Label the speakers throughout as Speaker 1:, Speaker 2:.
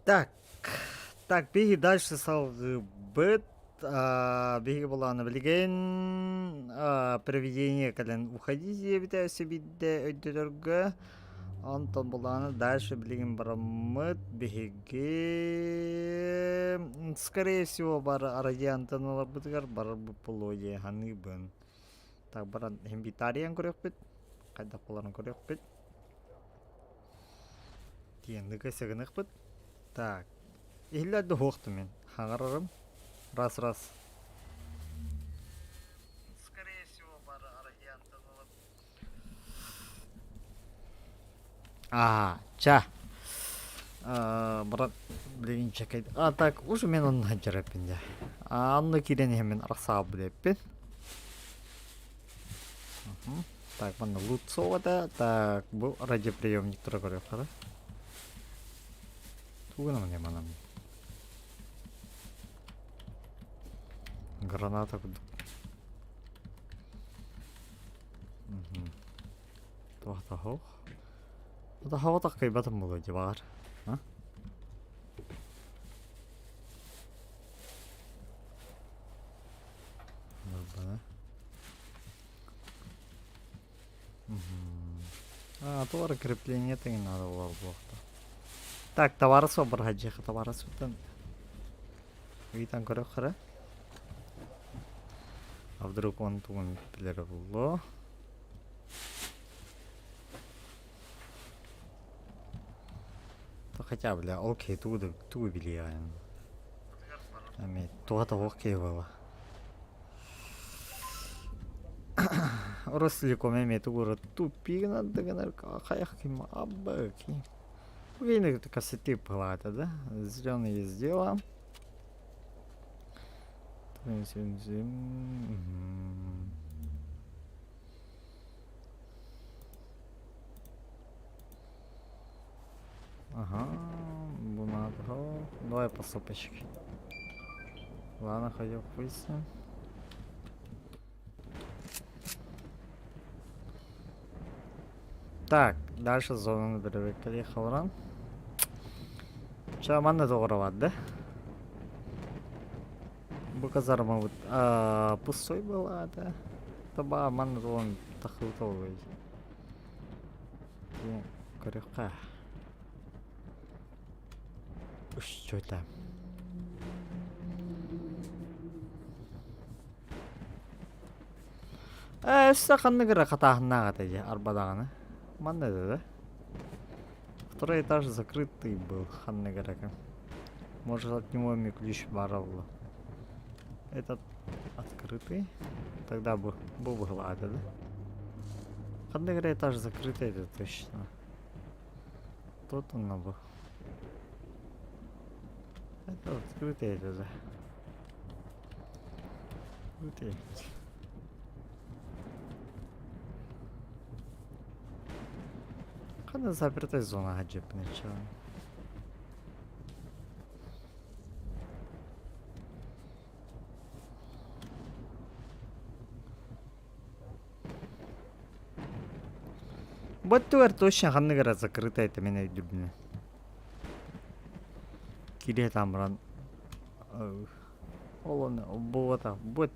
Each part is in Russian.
Speaker 1: Так, так, беги дальше быт, беги была на билген, проведение кален уходите, витаю себе өйдөргө, антон буланы дальше билген барамыт, беги, скорее всего, бар аради антонала бытыгар, бар бұпылойе, ханы бын. Так, баран хембитариян көрек бит, қайда боларын көрек бит, тиендігі сігінік бит, так. Иллерді хоқты мен. Хаңарарым. Раз. Скорее всего, бар арагиянтан олып. Ча. Брат, білген чекайды. Так, уже мен оны жараппен де. Анны кирен hemen арақсаға білеппен. Так, банда лут соғада. Так, бұл радиоприемник тұра көрек қада. Туғынамын не манам. Граната куда? Туахта хоқ. Это хавата кайбатым болу дебар. А? Товар крепление не надо было плохо. Так, товары собор хаджиха, товары сутан. Витан көрек қара. А вдруг он туын пилер было. То хотя бы, бля, окей, ту влияем. То окей было. Росликом имеет город тупик надо гонорка, хаяхким абаки. Видно, это кассеты плата, да? Зеленые сделаем. Ага, бумага. Давай по сопочке. Ладно, ходил выясним. Так, дальше зона наберем. Халран. Сейчас манна доғырывады, да? Бұл казарма вот пустой была, да? Таба манна доғын тақылтау өй. Көрекқа. Үш чөйті. Үсті қанны кірі қатағына қатайды, арбадағаны. Манна да? Второй этаж закрытый был, ханны горека. Может, от него мне ключ баровал. Этот открытый. Тогда был бы гладко, да? Ханны горека этаж закрытый, это точно. Тут он был. Это открытый, это да. Открытый. Ханны запертая зона хаджип начала. Вот туар точно ханны гора закрыта, это меня любимый. Кире там ран. Олоне, обота, вот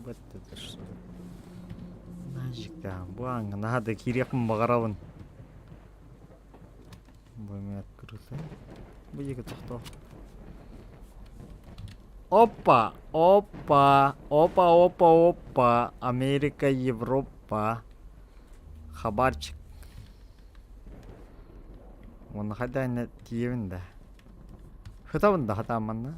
Speaker 1: это что? Нажик да, буанга, надо киреком багаравын. Бой открыто. Будет кто? Опа! Америка, Европа. Хабарчик. Вон хадайна тиевинда. Хатавында хатаманна.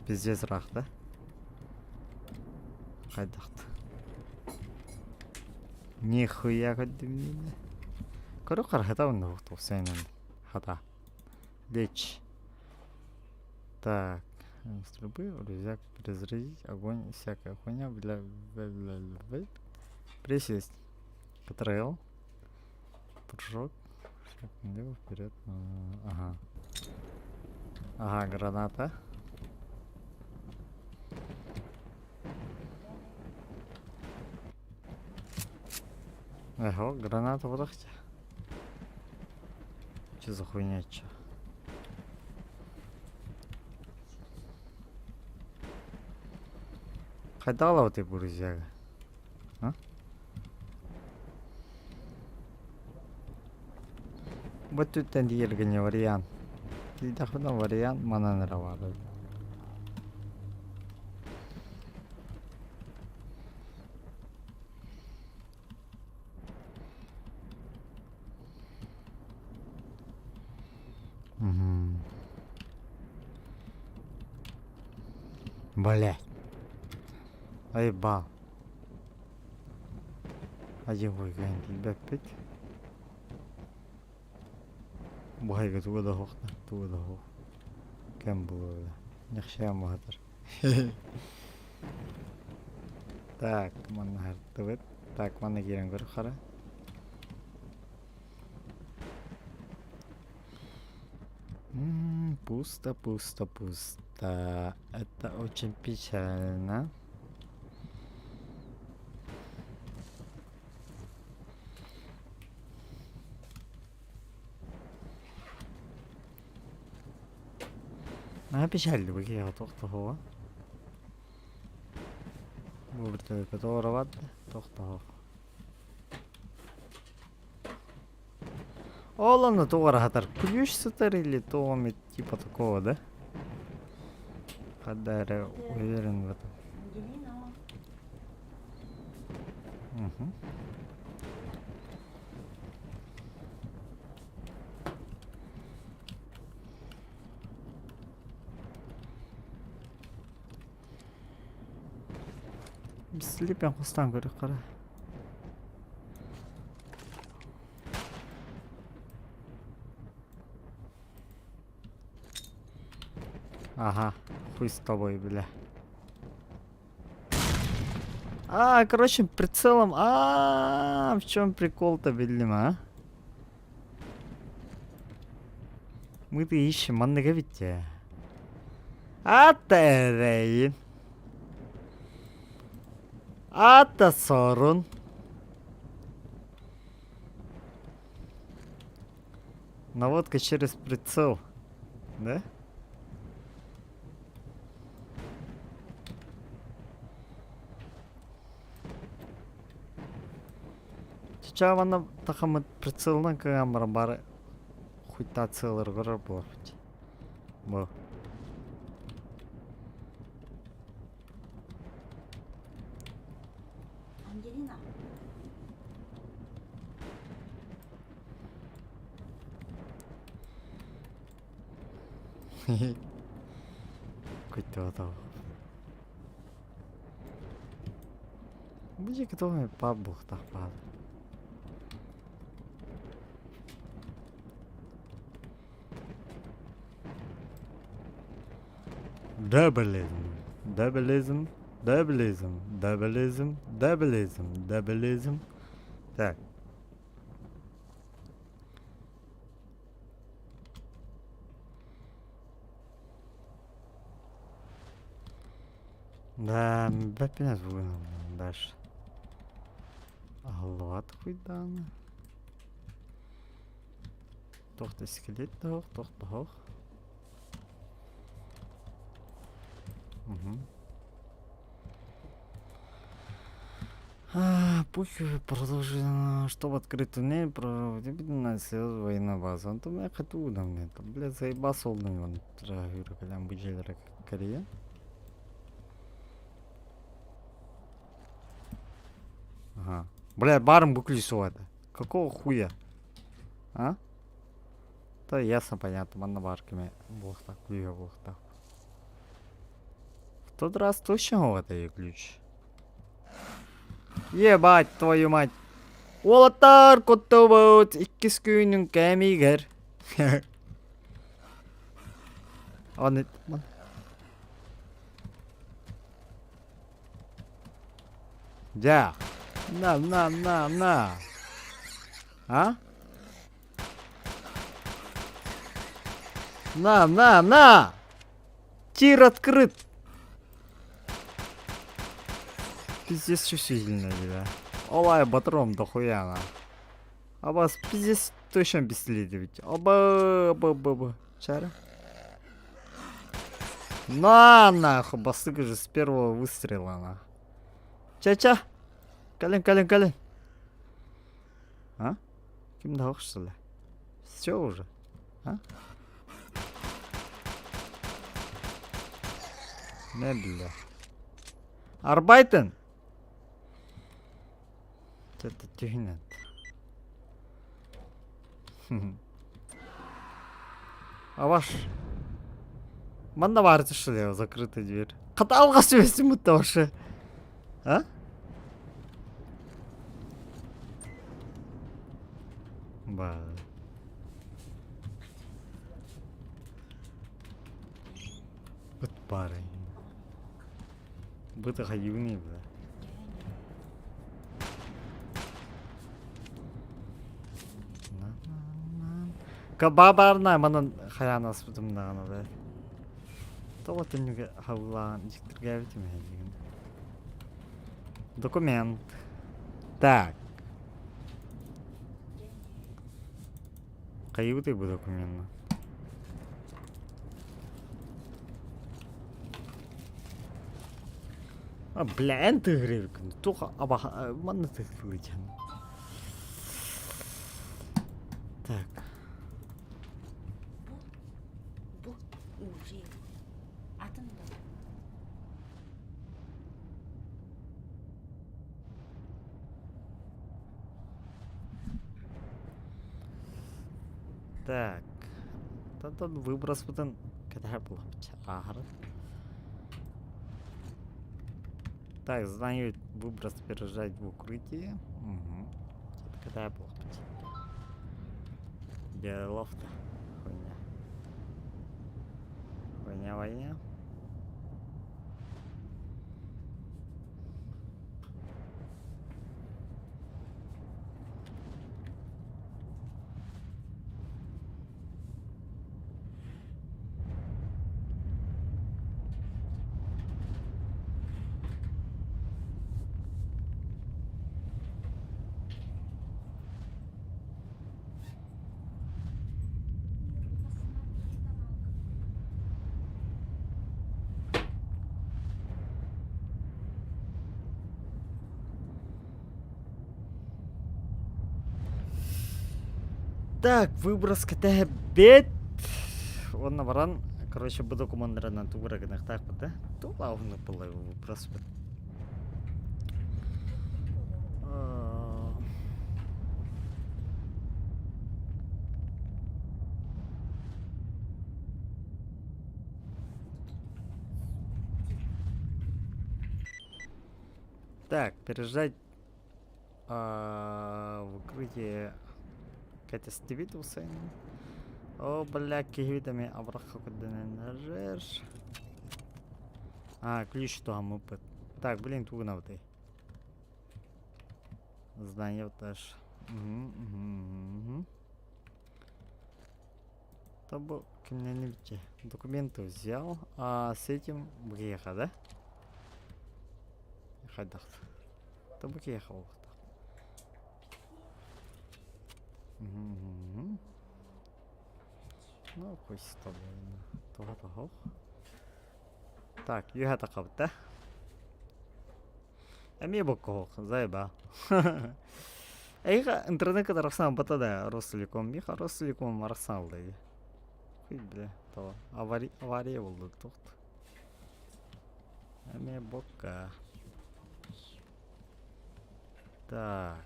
Speaker 1: Пиздец рах, да? Хайдахты. Нихуя коддимина. Короче, хатавында хуту сейнен. Хата. Лечь. Так. Стрельбы, рюкзак, перезарядить, огонь, всякая хуйня, присесть, Ctrl, прыжок, шаг влево, вперед, ага, граната. Ого, граната в рахте. Че за хуйня, че? Хайдала ты бурзяга. А? Вот тут не вариант. Ты дахна вариант мана нравится. Блять. Ай ба. Один выгонит тебя пить. Бухайга туга да хохна, туга да хох. Кем было? Нехшая махатар. Так, мана хартывет. Так, мана гирен гор хара. Пусто, пусто, пусто. Это очень печально. печаль выгрел тохтого. Будет которого тохтого. Олана товар хатар. Ключ сатар или томит типа такого, да? Хадаре уверен в этом. Угу. Слепен хустан говорю, кара. Ага, хуй с тобой, бля. Короче, прицелом. В чем прикол-то, видимо, а? Мы-то ищем, маннеговите. Терейн. Сорун. Наводка через прицел. Да? Сейчас она тахамы прицелна камера бары. Хоть та целый работать. Бо.
Speaker 2: Ангелина.
Speaker 1: Coitado. Będzie kto mnie pabuch tak padł. Дабелизм. Так. Да, бәпенәз бүгін дальше. Аллат куйдан. Тоқта скелет тоқ. Пусть продолжим, чтобы открыть туннель, проводительная военная база. Он там я хочу на мне. Там, блядь, заебался он на него. Трагирую, когда мы были в Корее. Ага. Блядь, баром выключил это. Какого хуя? А? Да ясно, понятно, man барками. Бог так, бог так. В тот раз точно вот это ключ. Ебать твою мать. Олатар коттобот 2 күннүн кемигер. Аны Да. На. А? На. Тир открыт. Пиздец чувствительно, да. Олай батыром дохуя на. Аба пиздец точно бесследие ведь. Оба. Чара. На нахуй, басык же с первого выстрела на. Ча. Калин. А? Ким да что ли? Все уже. А? Не бля. Арбайтен. Это тюнет. А ваш? Манда варите что ли? Закрытая дверь. Каталга свести мы тоже. А? Ба. Вот парень. Быта хаюни, бля. Кабабарна манан хаянас бутум нагана, бля. То вот они хавлан диктергавите меня. Документ. Так. Каюты бы документ. А, бля, ты гривик. Только аба манна ты вылетел. Так.
Speaker 2: Bu уже атында.
Speaker 1: Так. Тут выброс бутын. Когда был? Ага. Так, знаю, выброс пережать в укрытии. Угу. Когда был? Лофта. Хуйня. Так, выброс КТ бет. Он наваран. Короче, буду командира на туграгнах так вот, да? То лавно было его выброс. Так, пережать в укрытие Катя Стивитуса. О, бля, кигвитами абраха куда нажешь. А, ключ то опыт. Так, блин, тугна вот ты. Знаю теж. Угу. Тобто, криминальные документы взял, а с этим приехал, да? Ходил. То приехал. Угу. Ну, хоть с тобой. Того. Так, юхата капта. Эми боко, зайба. Эйга интернет тарахсан батада Ростелеком. Миха Ростелеком арсалды. Хуй бля, то авария болды тоқт. Эми бока. Так.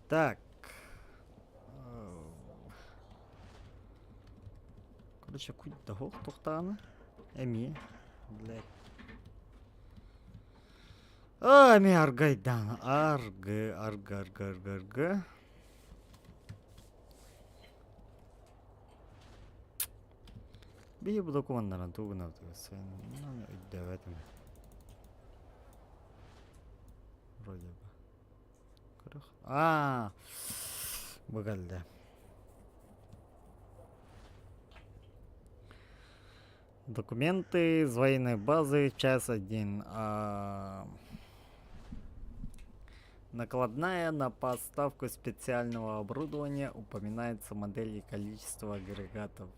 Speaker 1: Так. Короче, куй дохох тоқтаны. Эми. Блядь. Эми аргайдан. Арга. Bir bu dokumanların tuğuna sen evet mi? Вроде бы. А, выгодно. Документы из военной базы, часть 1. Накладная на поставку специального оборудования упоминается модель и количество агрегатов.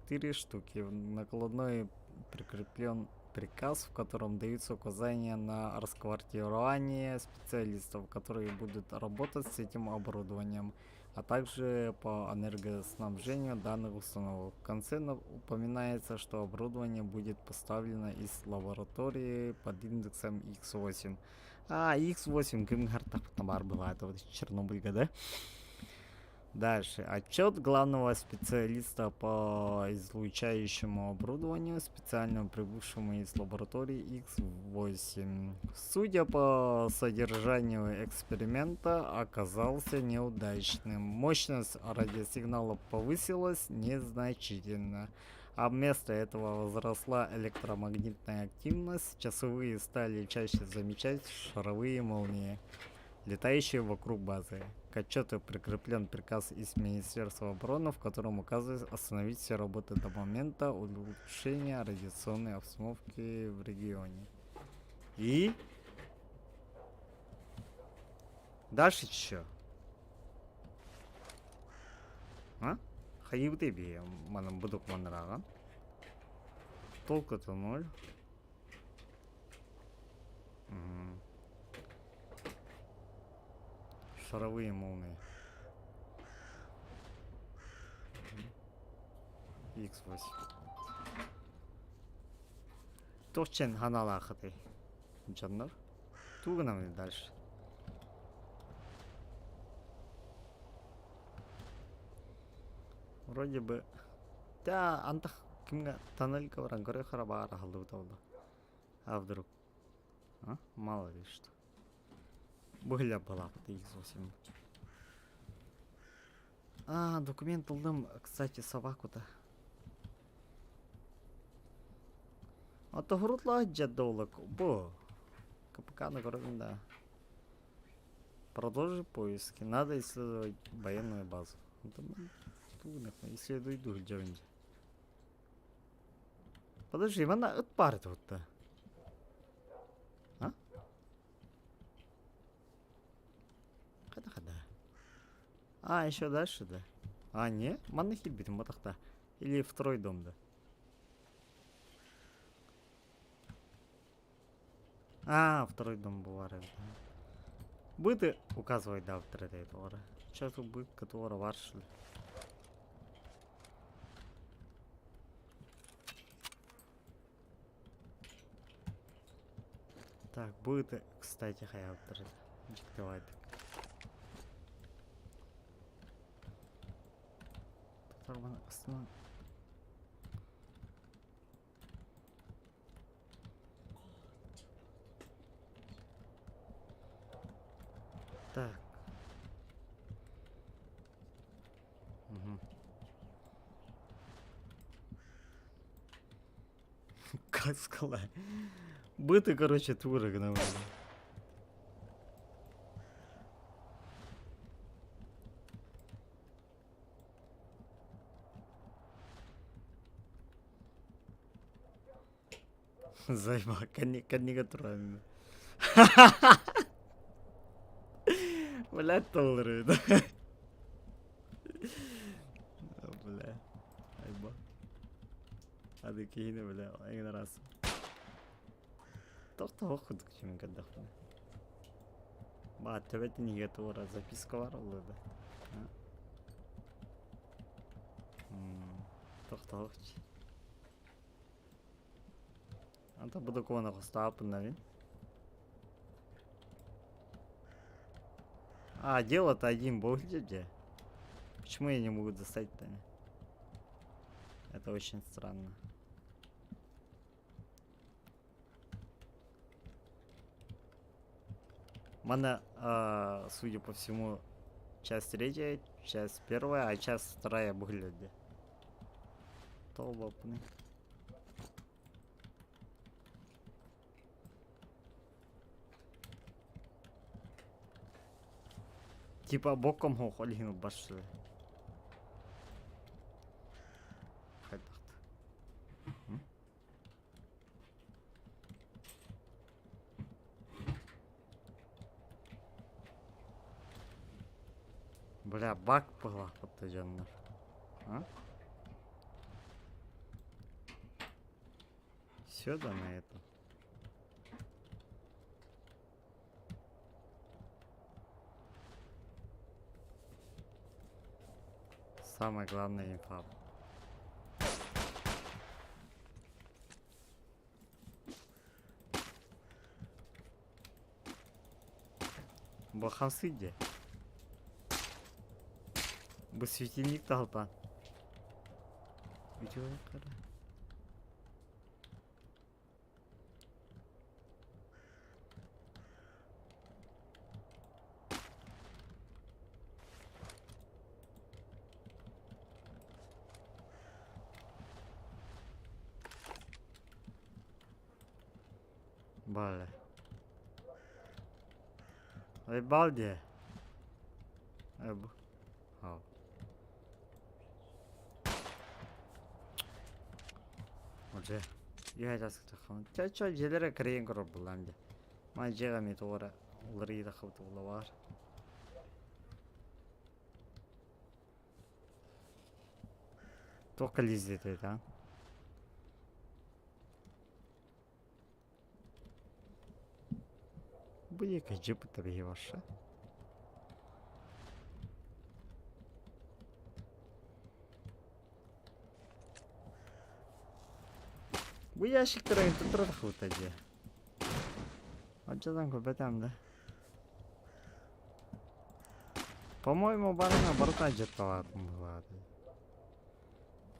Speaker 1: 4 штуки. В накладной прикреплен приказ, в котором даются указания на расквартирование специалистов, которые будут работать с этим оборудованием, а также по энергоснабжению данных установок. В конце упоминается, что оборудование будет поставлено из лаборатории под индексом X8. X8 кімгартах бар была, это вот Чернобыльга, да? Дальше. Отчет главного специалиста по излучающему оборудованию, специально прибывшему из лаборатории X8. Судя по содержанию эксперимента, оказался неудачным. Мощность радиосигнала повысилась незначительно, а вместо этого возросла электромагнитная активность, часовые стали чаще замечать шаровые молнии, летающие вокруг базы. К отчету прикреплен приказ из Министерства обороны, в котором указывается остановить все работы до момента улучшения радиационной обстановки в регионе. И дальше что? Хайбы тебе, манам будук манраган. Толку-то ноль. Шаровые молнии. X8. Точен ханалахаты. Жаннар. Тугнам дальше. Вроде бы. Да, антах кимга тоннелька вран горе харабара халдуталда. А вдруг? Мало ли что. Быгля была X8. Документ алдым, кстати, собаку-то. Грутла джаддолок. Бо. КПК на да. Продолжи поиски. Надо исследовать военную базу. Исследуй дух Джонди. Подожди, она отпарит вот-то. Когда? Еще дальше, да? Не? Манны хитбитим батахта. Или второй дом, да? Второй дом бывает. Быты указывать, да, в третьей товара. Сейчас тут быт, который варшили. Так, быты, кстати, хаяптер. Диктовать. Так. Как сказать? Быты, короче, турок на улице. Займа, коннигатурами. Блять, толлеры, да? Бля. Айба. Hadi kihine bile en arası. Тоқта оқыдық чем гадахны. Төбеті неге тура записка бар олды. Тоқта оқчы. Анта буду кона қостапын навин. Дело-то один был где? Почему я не могу достать-то? Это очень странно. Мана, судя по всему, часть третья, часть первая, а часть вторая выглядит. Толбопны. Типа боком хоқ олихин башсы. Хайдақты. Бля, бак была подтаженная. А? Сюда на это. Самая главная инфа. Бахасыде. Бы светильник толпа. Видео кара. Бале. Ай балде. Эб. Ау. Уже. Я сейчас хочу. Ча желере крейн кроп буланды. Май жега ми тора улрида хавту улавар. Только лиздет это. Bu yakıcı bu tabii var. Bu ящик район тут хватает. А что там купить-то? По-моему, барана борта где-то была.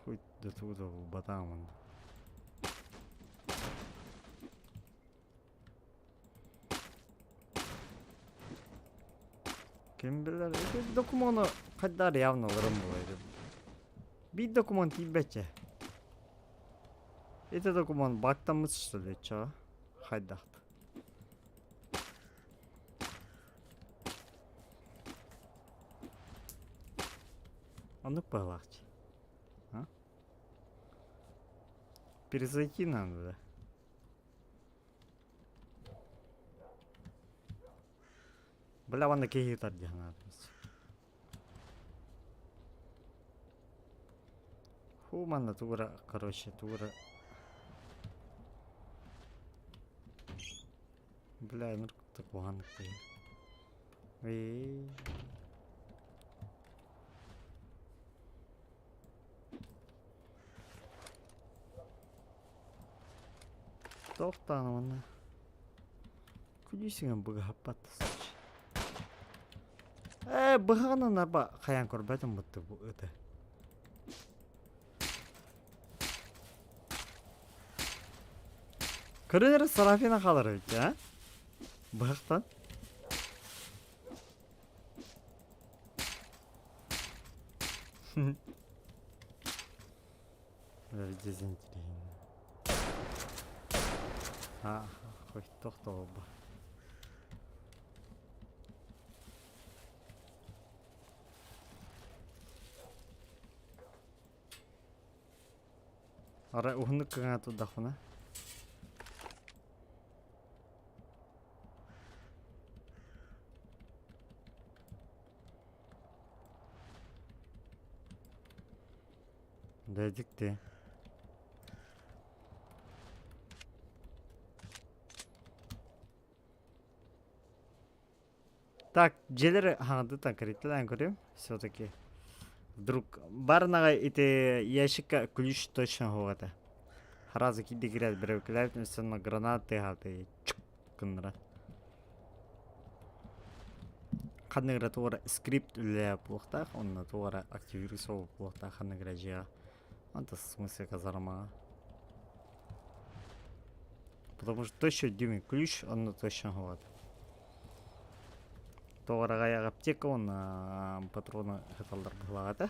Speaker 1: Хоть до туда в батамон. Kim bilir? Bir dokumonu kadar явно alırım bulaydı. Bir dokumen tibetçe. Это документ бактамыз что ли, чё? Хайдахт. А ну погладь. А? Перезайти надо, да? Бля, вон такие гитар надо. Хумана тура, короче, тура. Бля, ну так погано ти. Тоқтан оны. Күлесіңен бұға апаттысыч. Бұғаны наба қаян көрбәдім бұтты бұл өті. Көрінері сарафина қалыр өтті, а? Бұғықтан? Дезинтерейін. Қой, тоқта олба. Ара ұғынық кіған ату дақына. Дәдік те. Так, желері хаңды конкретно көрем. Все-таки. Вдруг барнаға эти ящикка ключ точно хоғады. Харазы кейді кіреді бір өкіләйт, мүсіні гранаты хаты. Чук күндіра. Қанығыра туғара скрипт үлі бұлықтақ, онына туғара активируй соғы бұлықтақ қанығыра жиға. Anta смысл казарма. Потому что точно дюймый ключ, он точно вот. То врагая аптека, он патроны хаталдар была, да?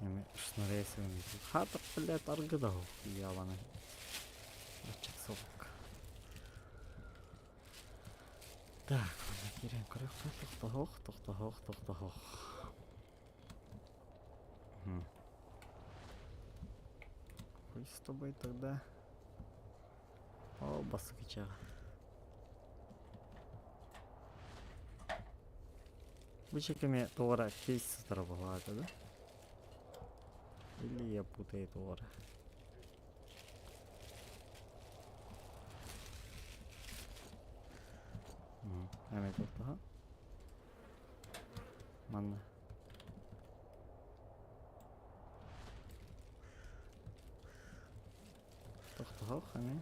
Speaker 1: Ями шнурейся, хата, блядь, аргадал, явно. Часовок. Так, керен көрөк тоқтоғоқ. Хуй с тобой тогда. О, баскычага. Бұл шекеме тоғыра кейс сыстыры болады, да? Или я путаю тоғыра? Әме тоқтаға. Манна. Тоқтаға, әме.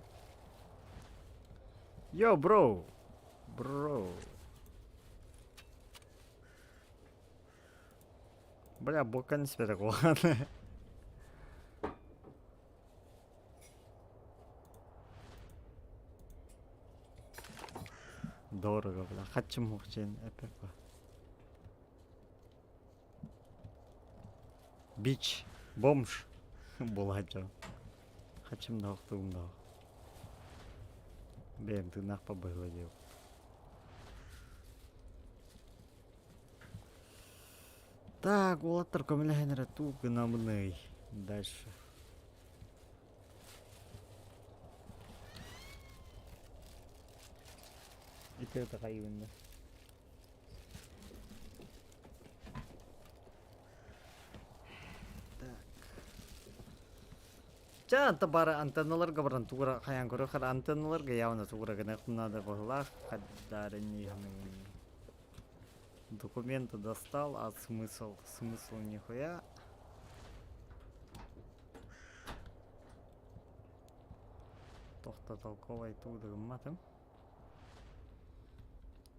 Speaker 1: Йо, бро! Бро! Бля, бока не себе такого. Дорого, бля. Хочу мухчен, эпепа. Бич, бомж. Булачо. Хочу дох, тумдох. Бен, ты нах побыгладил. Так, олаттар көмілігенері ту гынамыный. Дальше. Итер тақайыбында. Так. Чаанта бары антенналарға баран туғыра қаян көрі қар антенналарға явна туғыра гына құнады бұғылақ қаддарын егінің. Документы достал, а смысл нихуя. Тохта толковый тудым матым.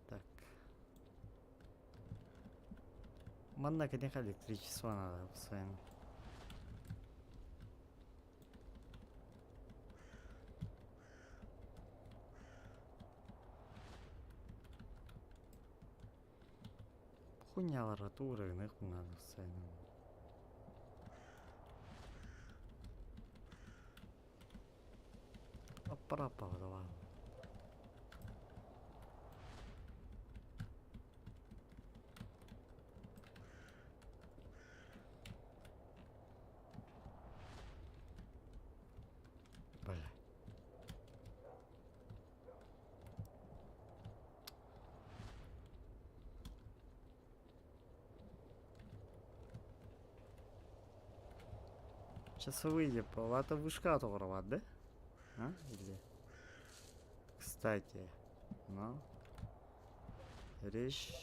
Speaker 1: Так. Манна, конечно, электричество надо постоянно. Хуйняларға туғырығын надо постоянно. Пора давай. Бля. Сейчас выйдет, это вышка оторвать, да? А? Или? Кстати, ну, речь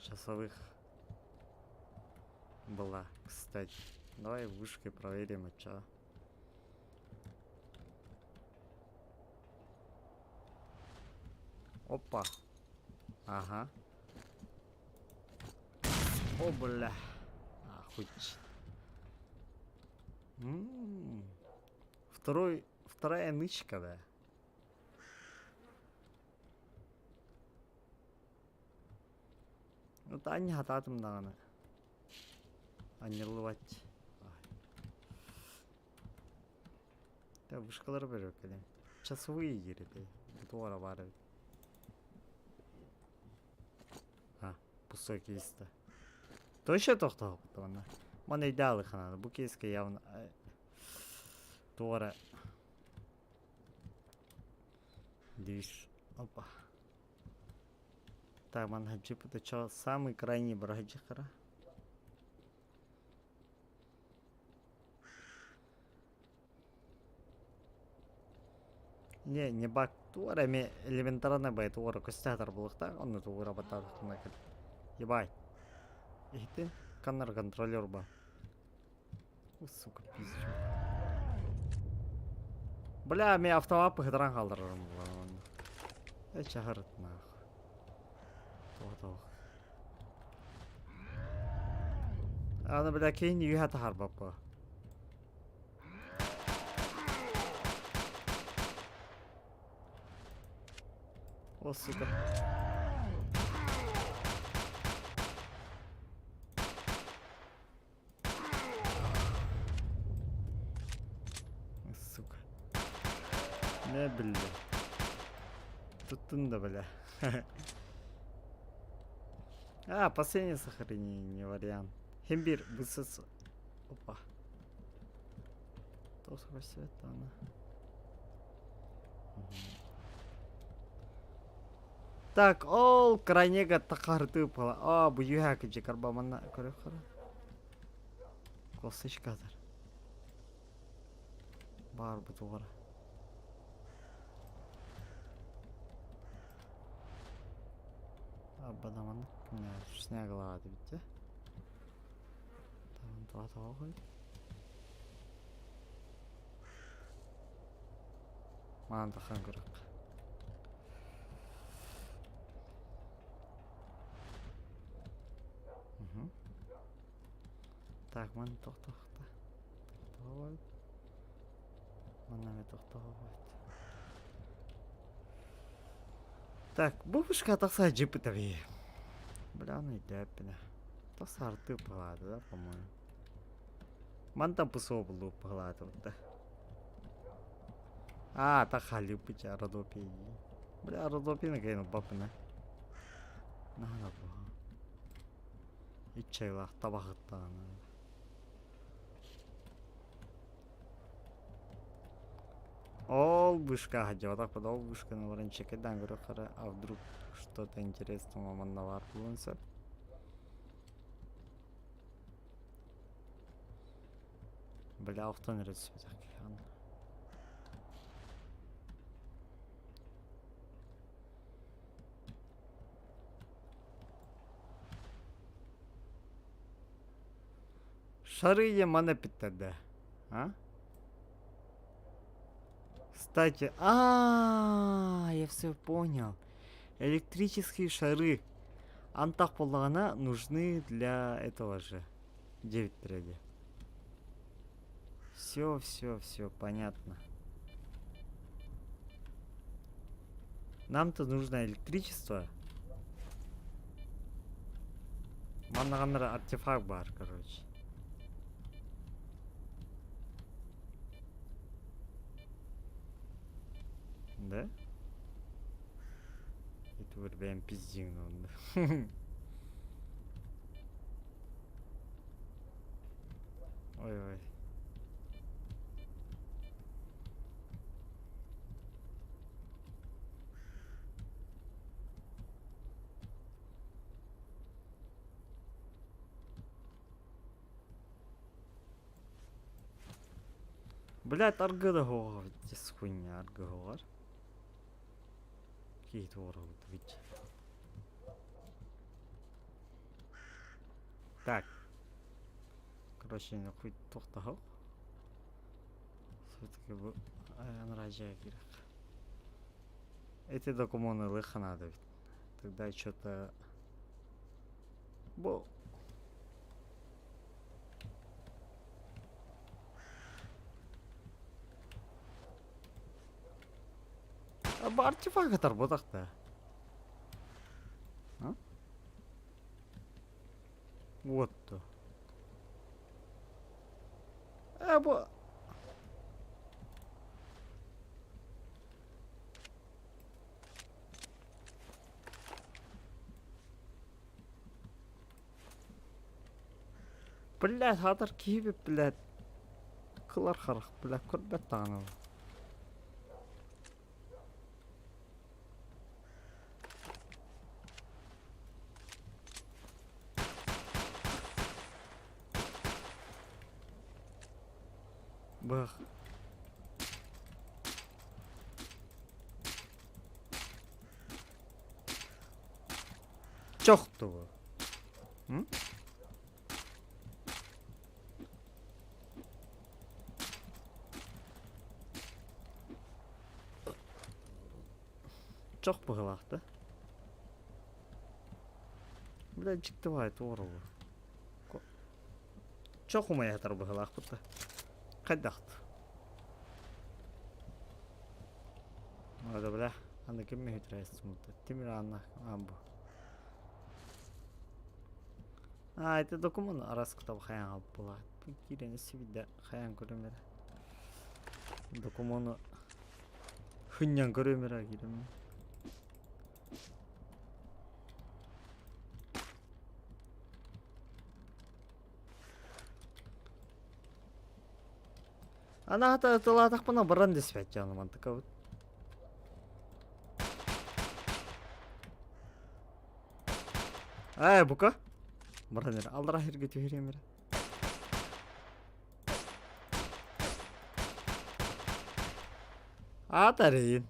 Speaker 1: часовых была, кстати. Давай вышкой проверим, чё. Опа. Ага. О, бля. Охуеть. Вторая нычка, да. Вот они хататым даганы. Они лывать. Да, вышкалар берек элем. Часовые гиреби. Туара бары. А, пустой кейста. Точно тоқтау бұттығына? Мана идеалы қанады. Бұл кейске явно... Туара. Движ. Опа. Так, ман хаджи это что? Самый крайний браджи хара. Не баг туара, ми элементарно бай туара костятор был так, он туара батал хнакет. Ебай. И ты канар контролер ба. О, сука, пиздец. Бля, мен автомат пыхыдран қалдырырым бұлан. Чағырыт нахуй. Тоқ. Аны бля кейін үйе тахар бапа. О, сука. Сука. Не, бля. Туттун да, бля. А, последнее сохранение вариант. Хембир, высос... Опа. Тосха света она. Так, ол крайнега тақарды пала. А, бу юхаки же карбамана көрө кара. Косышкадыр. Бар бу тугара. Абадаман снеглады битте. Там два ғой. Маған тақан көрек. Так, мана тоқта. Тоқтағай. Мана ме тоқтағай. Так, бабушка тақса джипы таби. Бля, ну и дәппіні. Тақса арты пағады, да, по-моему. Ман там пысо бұлу пағады, вот, да. А, так хали пыча, Родопи. Бля, Родопи на кейну бапына. Нахана бұға. Итчайлақ табақыттағаны. Ол вышка хаджа, вот так под ол вышка на варанчике дангру хара, а вдруг что-то интересное маманна бар булынса. Бля, автон рецепт такие. Шары мана питтады, а? Кстати, я все понял. Электрические шары антахполагана нужны для этого же 9 треди. Все, понятно. Нам-то нужно электричество. Маннагамера артефакт бар, короче. Да? Это вот прям пиздин он. Ой-ой. Блять, аргыда хоға бітес хуйня, аргы хоғар. Кейт орғы бітвич. Так. Короче, не хуй тоқта хоқ. Все-таки бұл анражая керек. Эти документы лыха надо ведь. Тогда что-то... Бұл... Артефакт атар ботақта. А? Вот то. Бұл... Блядь, хатар кейбі, блядь. Қылар қарық, блядь, көрбет тағаны. Бах. Чохту. Чох пығылақты. Блядь, жіктівай, туғырылы. Чох умай атар бұғылақ бұтты. Қайдақты. Ада, бля, анда кемме хүтірәйсі мұнты. Темір анна, амбу. Это документ арас кітабы қаян алып болады. Керені себейді қаян көремері. Документы хүннен көремері керемі. Ана ата тыла тақпана баран деспет жаным антыка вот. Бука? Баран алдыра херге түйрем бері. Атарин.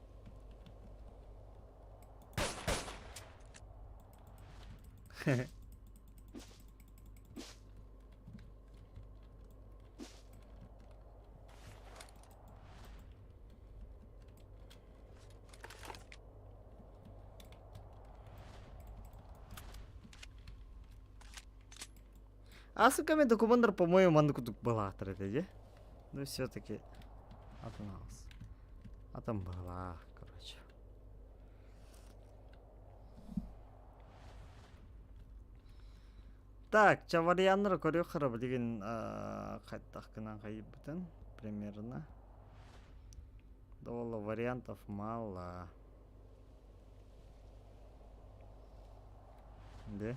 Speaker 1: Асыками документтер, по-моему, мандыкудук была атырыды, но все-таки атыналыс. Атам была, короче. Так, чаварияннар көрөк деген кайттак кына кайып бүтүн примерно. Довольно вариантов мало. Да?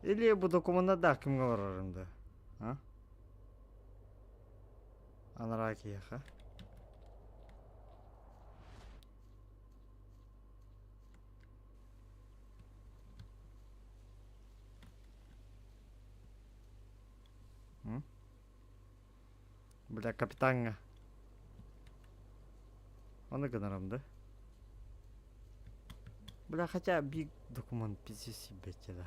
Speaker 1: Или bu dokumenta kimga bararымды? А? Анраки ха? Бля, капитанга. Оны гынарымды. Бля, хотя биг документ пиздец себе да.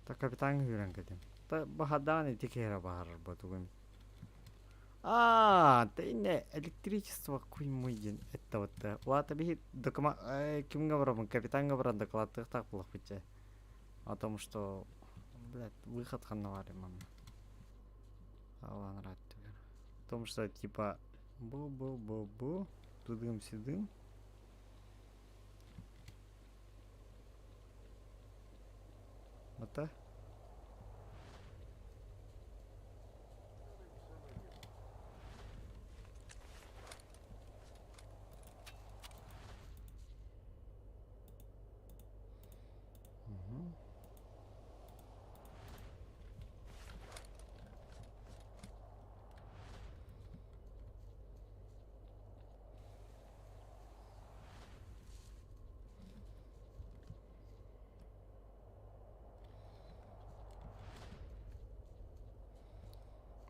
Speaker 1: Так капитан үйрен кетем. Та бахадан этикера бар батугым. Тейне электричество куймыйден. Это вот. Ладно, бихит докума кимга барам, капитанга барам доклад так плохо быть. О том, что, блядь, выход ханавари, мама. Алан рад. О том, что типа бу тудым-сюдым. Вот так.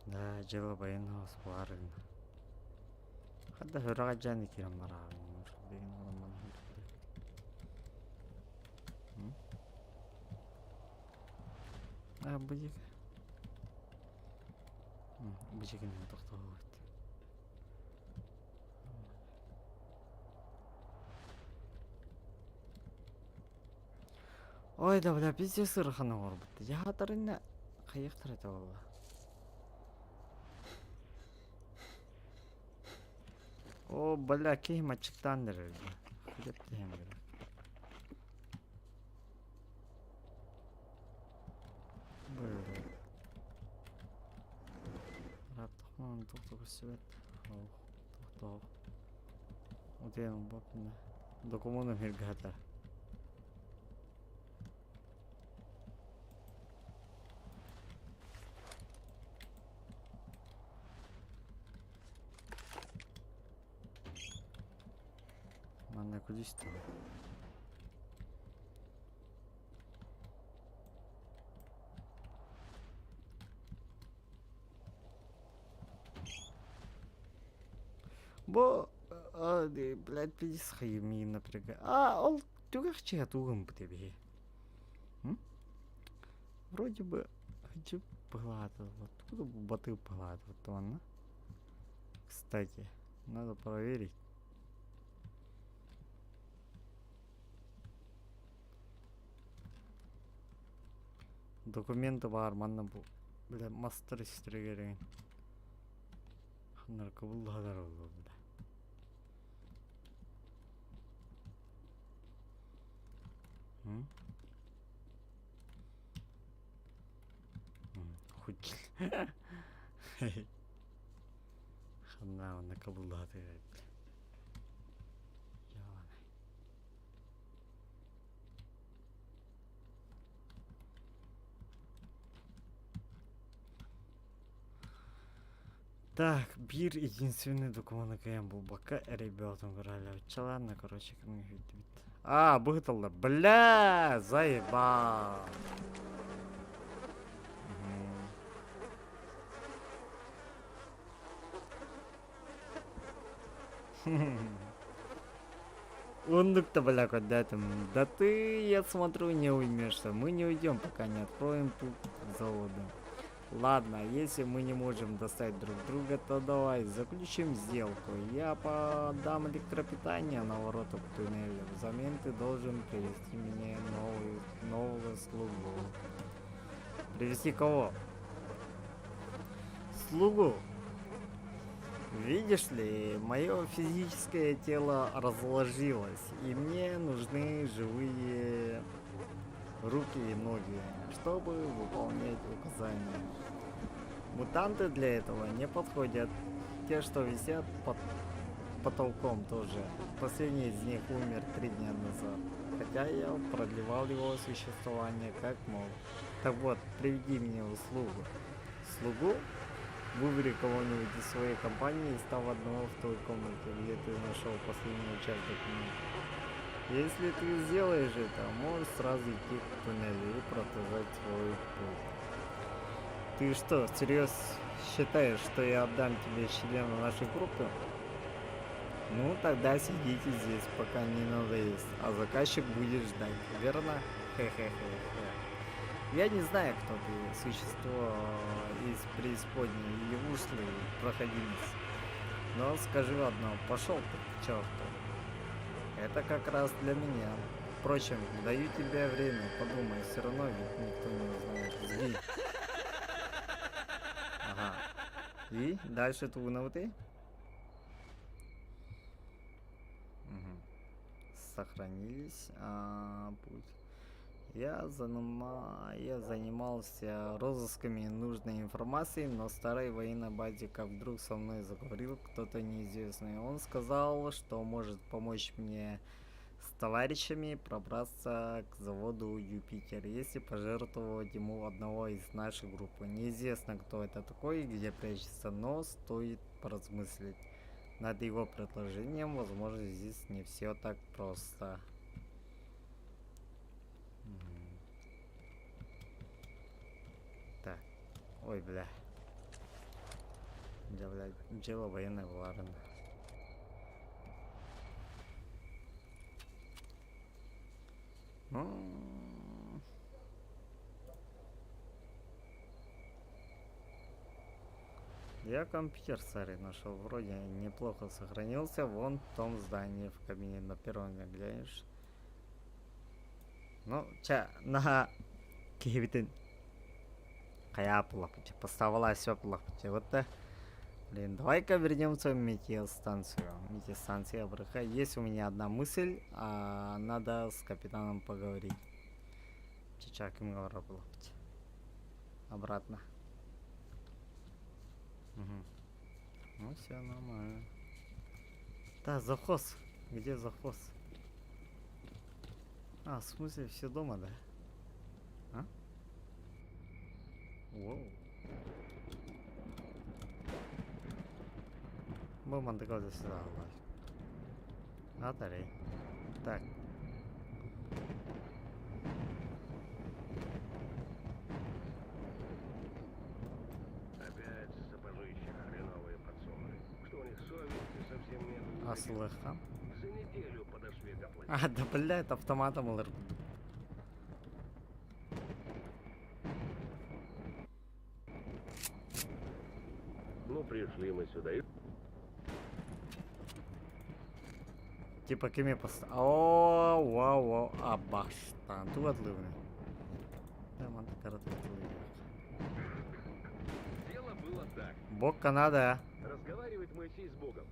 Speaker 1: Да, жела баянна сварын. Хадда хөрага жаны кирам бараа. Деген адаман. Быжык. Быжыгын токтолот. Ой, да бля, пиздец ырхана горбут. Жаатарына кайыктыр эте болду. О, бля, кей мачыктандыр. Хилеп дейм керек. Раптахман токтогу себет. Токтоо. Отен бапна. Документум хиргата. Мана кудисто. Бо, блядь, пиздец хайми напрягает. Он тюгах чья тугом по тебе. Вроде бы хочу погладить. Вот откуда бы боты погладить? Вот он. Кстати, надо проверить. Документы бар, манна бу. Бля, мастер истрегерин. Ханар кабыл хадар болду, бля. Хуч. Хана на кабыл хадар, бля. Ебаный. Так, бир единственный документ, кем был бока, ребятам говорили. Ладно, короче, как мне вид. А, бытало, бля, заебал. Ундук-то, бля, куда там? Да ты, я смотрю, не уймешься. Мы не уйдем, пока не откроем тут завода. Ладно, если мы не можем достать друг друга, то давай заключим сделку. Я подам электропитание на ворота к туннелю. Взамен ты должен привести мне нового слугу. Привести кого? Слугу. Видишь ли, мое физическое тело разложилось, и мне нужны живые руки и ноги, чтобы выполнять указания. Мутанты для этого не подходят. Те, что висят под потолком, тоже. Последний из них умер 3 дня назад. Хотя я продлевал его существование как мог. Так вот, приведи мне услугу. Слугу? Выбери кого-нибудь из своей компании и став одного в той комнате, где ты нашел последнюю часть документа. Если ты сделаешь это, можешь сразу идти к туннелю и продолжать свой путь. Ты что, всерьез считаешь, что я отдам тебе члена нашей группы? Ну, тогда сидите здесь, пока не надоест, а заказчик будет ждать, верно? Хе-хе-хе-хе. Я не знаю, кто ты, существо из преисподней или ушлый проходимец. Но скажу одно, пошел ты к черту. Это как раз для меня. Впрочем, даю тебе время, подумай, все равно ведь никто не узнает. Сгинь. Ага. И дальше Тунов ты? Угу. Сохранились. Путь. Я занимался розысками нужной информации, но в старой военной базе, как вдруг со мной заговорил кто-то неизвестный. Он сказал, что может помочь мне с товарищами пробраться к заводу Юпитер, если пожертвовать ему одного из нашей группы. Неизвестно, кто это такой и где прячется, но стоит поразмыслить над его предложением. Возможно, здесь не все так просто. Так. Ой, бля. Дело военное, ладно. Я компьютер старый нашел, вроде неплохо сохранился, вон в том здании в кабине на первом глянешь. Ну, на кибитин каяплах, поставила сёплах, вот-то. Блин, давай-ка вернемся в метеостанцию. Метеостанция Абраха. Есть у меня одна мысль, надо с капитаном поговорить. Чичак им говорил. Обратно. Угу. Ну все нормально. Да, завхоз. Где завхоз? В смысле, все дома, да? Воу. Боман доколе сюда, Атарей. Так.
Speaker 3: Опять сапожища хреновые подсолы. Что у них совести совсем нет?
Speaker 1: Слыхам?
Speaker 3: За неделю подошли доплатить.
Speaker 1: Да бля, это автоматом ЛР.
Speaker 3: Ну, пришли мы сюда и...
Speaker 1: Типа кими пост. О, вау, абаш. Там тут отливний. Да, ман коротко отливний. Бог Канада.
Speaker 3: Разговаривает Моисей с Богом.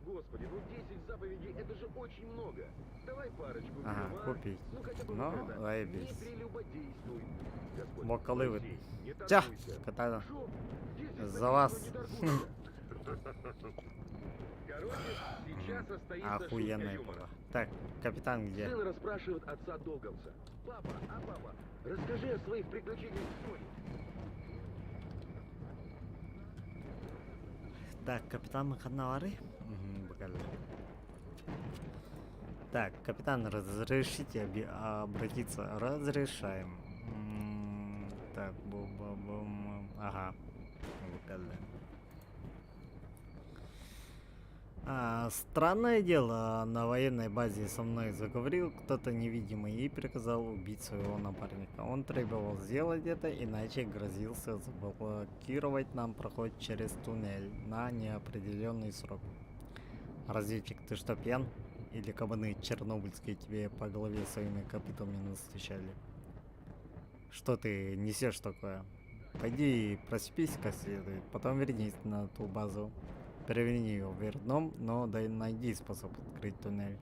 Speaker 3: Господи, ну 10 заповедей, это же очень много. Давай парочку
Speaker 1: Ага,
Speaker 3: видов, а?
Speaker 1: купить.
Speaker 3: Ну хотя бы
Speaker 1: Ну,
Speaker 3: вот это.
Speaker 1: заебись.
Speaker 3: Не прелюбодействуй. Господь,
Speaker 1: Моколы вы.
Speaker 3: Моисей, не
Speaker 1: Тя,
Speaker 3: торгуйся.
Speaker 1: Катана.
Speaker 3: Шо? Где здесь
Speaker 1: За
Speaker 3: написано
Speaker 1: вас.
Speaker 3: «не торгуйся»? Короче, сейчас состоится
Speaker 1: Охуенная
Speaker 3: шутка юмора.
Speaker 1: была. Так, капитан где?
Speaker 3: Сын расспрашивает отца Долговца. Папа, расскажи о своих приключениях в Соне.
Speaker 1: Так, капитан Маханавары? Угу, так, капитан, разрешите обратиться? Разрешаем. Так, бум-бум-бум. Ага. Буквально. Странное дело, на военной базе со мной заговорил кто-то невидимый и приказал убить своего напарника. Он требовал сделать это, иначе грозился заблокировать нам проход через туннель на неопределенный срок. Разведчик, ты что, пьян? Или кабаны чернобыльские тебе по голове своими копытами настучали? Что ты несешь такое? Пойди проспись как следует, потом вернись на ту базу. Переверни ее вверх дном, но найди способ открыть туннель.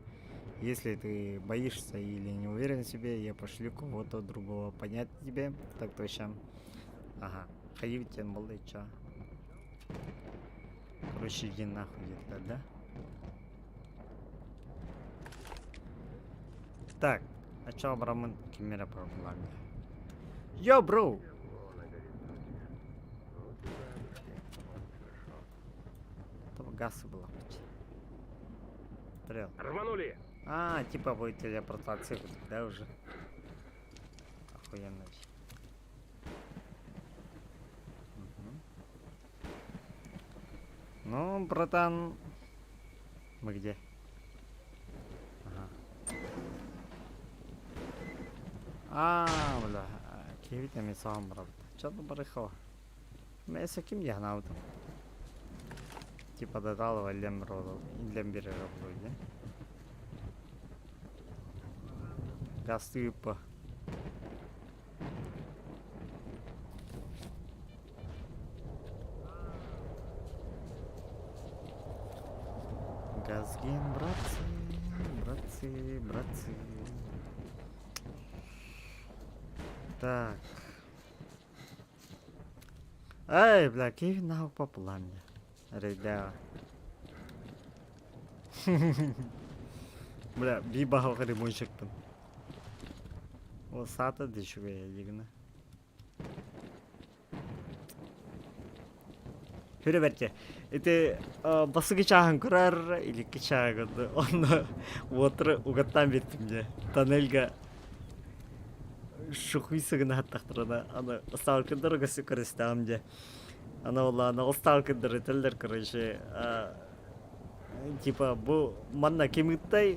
Speaker 1: Если ты боишься или не уверен в себе, я пошлю кого-то другого. Понять тебе? Так точно. Ага. Хаивтен был и чё? Короче, иди нахуй где-то, да? Так, а чё Абрамын кемера проблага? Йо, бро! Гасы было. Стрел.
Speaker 3: Рванули!
Speaker 1: Типа будет телепортация, да, уже? Охуенно. Ну, братан. Мы где? Ага. Бля. Кевитами сам, брат. Чё-то барыхало. Меся ким я гнал там? Типа додалова лемберера вроде. Газ типа. Газген, братцы. Так. Эй, бля, Кевин нахуй по плане. Ребята. Бля, бибахал ремонтчиктан. О, сата дешевее, егна. Хөрөбәртә. Это басыгы чагын көрәр или кичагы. Он отыр угаттан беттимде. Тоннельга шухуйсы гына тактырына. Аны сталкындырга сүкөрөстәмде. Ана усталкындыр этелдер, короче. Типа бу манна кемиттай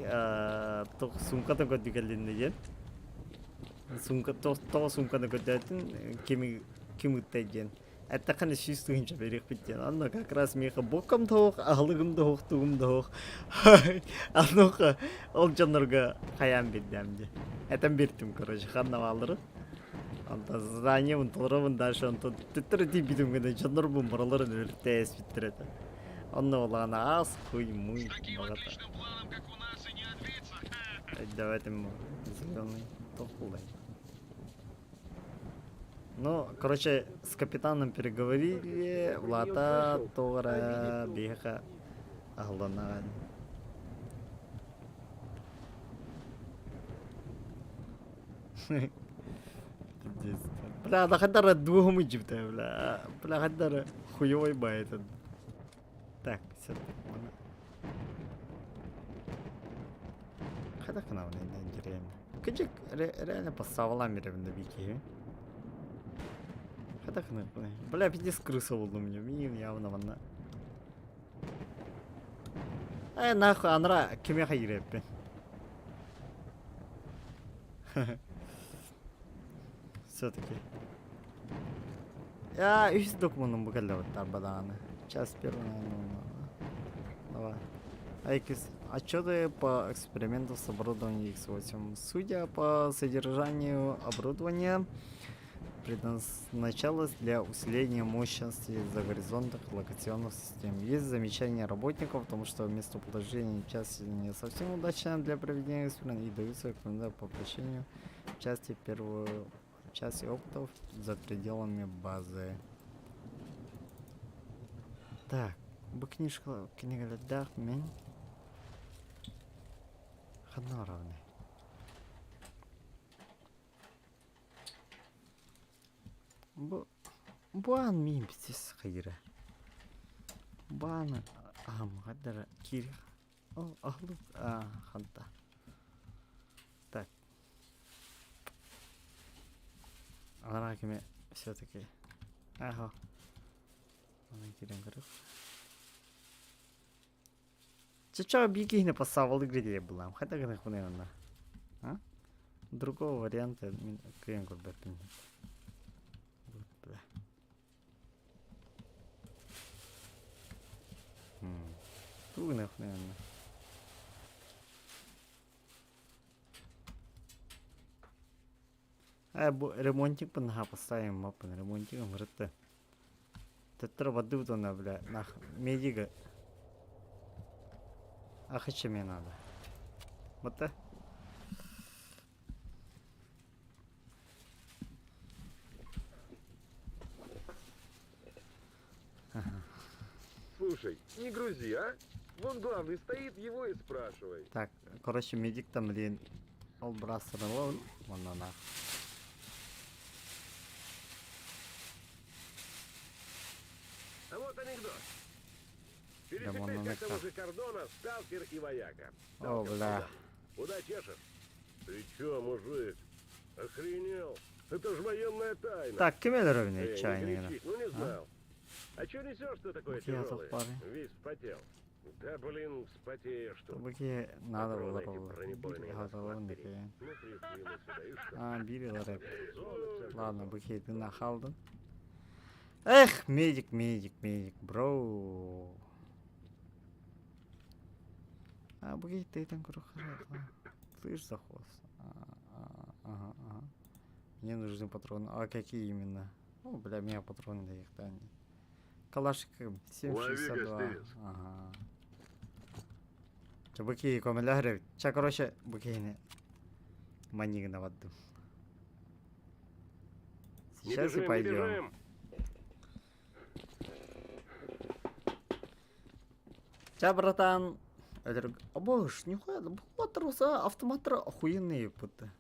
Speaker 1: тох сумканы көдүгелдин деген. Сумка сумканы көдөтүн кемиттай деген. Это kan чувствуем берег питтен. Анна как раз меха боком тох, аглыгым тох, тугым тох. Ануха ол жанрга каян биддемди. Это биртим, короче, ханна алыры. Анта здание унтылырын дальше анта титтер дибидим гene жанр бумбарларын өртес биттерет. Анна олана ас хуй муй.
Speaker 4: Отличным планом, как у нас, и не отбиться.
Speaker 1: Давайте ему зеленый топулай. Ну, короче, с капитаном переговорили, Влада, Тора, Беха, Аглана. Бля, да хадара двугому джипта, бля, хадара хуёвый бай этот. Так, все. Хада канал не деревня. Кыджик реально поставила миревна бики. Хада канал. Бля, пиздец крыса был у меня, миним явно ванна. Нахуй, анра кеме хайреппе. Все-таки. Я ищу документом буквально вот так badana. Час первый, давай. Отчеты по эксперименту с оборудованием X8. Судя по содержанию оборудования, предназначалась для усиления мощности загоризонтных локационных систем. Есть замечания работников о том, что местоположение части не совсем удачное для проведения экспериментов и даются рекомендации по прощению части первую части опытов за пределами базы. Так, bu knigalarda men Ханнаровны. Bu an miyim siz hayra. Bu an kadar kiri. Ahlı hatta. Так. Анаракими все-таки. Ага. Она кирен горох. Чё беги не поставил игре была. Хотя как наверное. А? Другого варианта клиент бы нет. Трудно, наверное. Ремонтик панха поставим мапан ремонтиком рыта. Тетра воды в тона, бля, нах медига. А хочу мне надо. Вот это.
Speaker 3: Слушай, не грузи, а? Вон главный стоит, его и спрашивай.
Speaker 1: Так, короче, медик там лин. Олбрасер лон. Вон она.
Speaker 3: А вот анекдот.
Speaker 1: Да вон
Speaker 3: Пересеклись
Speaker 1: она
Speaker 3: как-то
Speaker 1: как.
Speaker 3: возле кордона сталкер и вояка.
Speaker 1: О,
Speaker 3: Сталкер
Speaker 1: бля.
Speaker 3: сказал: куда чешешь? Ты чё, мужик? Охренел? Это ж военная тайна.
Speaker 1: Так, кемелеровный
Speaker 3: Не
Speaker 1: чайник.
Speaker 3: кричи, ну не знал. А чё несешь ты такое
Speaker 1: Какие это
Speaker 3: тяжелое?
Speaker 1: пары?
Speaker 3: Весь вспотел. Да блин, вспотеешь тут.
Speaker 1: Буки надо
Speaker 3: Патроны
Speaker 1: было
Speaker 3: эти
Speaker 1: ровно.
Speaker 3: бронебойные на склад бери.
Speaker 1: Готовы.
Speaker 3: Ну, пришли мы сюда, и что?
Speaker 1: А, били рэп.
Speaker 3: Золото,
Speaker 1: Ладно, Буки, ты нахалдın. Эх, медик, бро. А, Буки, ты там слышь, захоз. Ага. Мне нужны патроны. А какие именно? Ну, бля, меня патроны да их да нет. Калашик 7,62.
Speaker 3: Лови,
Speaker 1: Ага. Ча Буки, комеляры. Ча, короче, Буки не. Маниг на воду.
Speaker 3: не
Speaker 1: Сейчас и
Speaker 3: бежим, не
Speaker 1: пойдем.
Speaker 3: бежим.
Speaker 1: Ча, братан. Боже, нихуя, вот автоматы охуенные будто.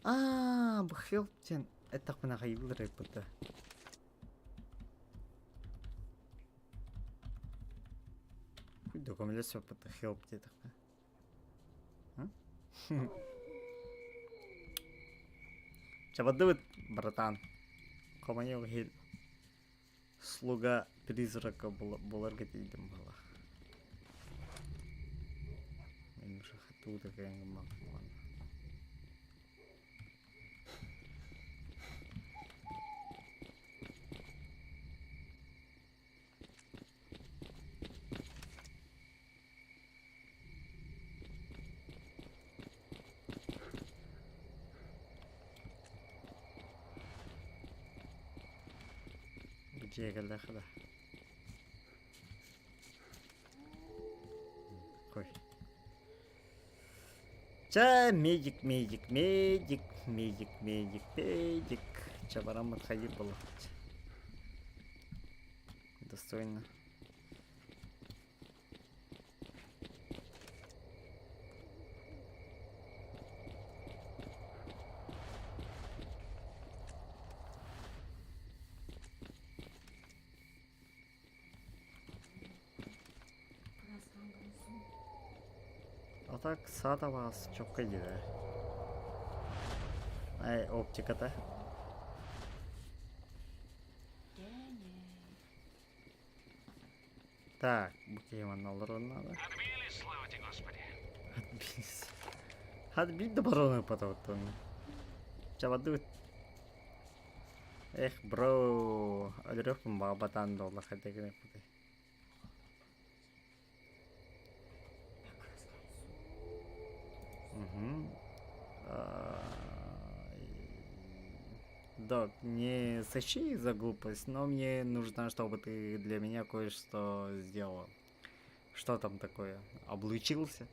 Speaker 1: Бхелтен. Это так много игры будто. Хуй документация будто хелпте так. Ча, вот братан. Команьев хил. Слуга призрака буларга дейдім бала. Мен уже хату такая мак. Где я хада? Кой. Ча, медик. Ча, барам отходи было. Достойно. А так сада вас чопка еда. Ай, оптика-то. Так, букейман алырын надо.
Speaker 4: Отбились, слава тебе, Господи.
Speaker 1: Отбились. Отбить до барона потом. Чаваду. Эх, бро. Öldürüyorum babatan dolla hadi gene pute. Док, не сочи за глупость, но мне нужно, чтобы ты для меня кое-что сделал. Что там такое? Облучился?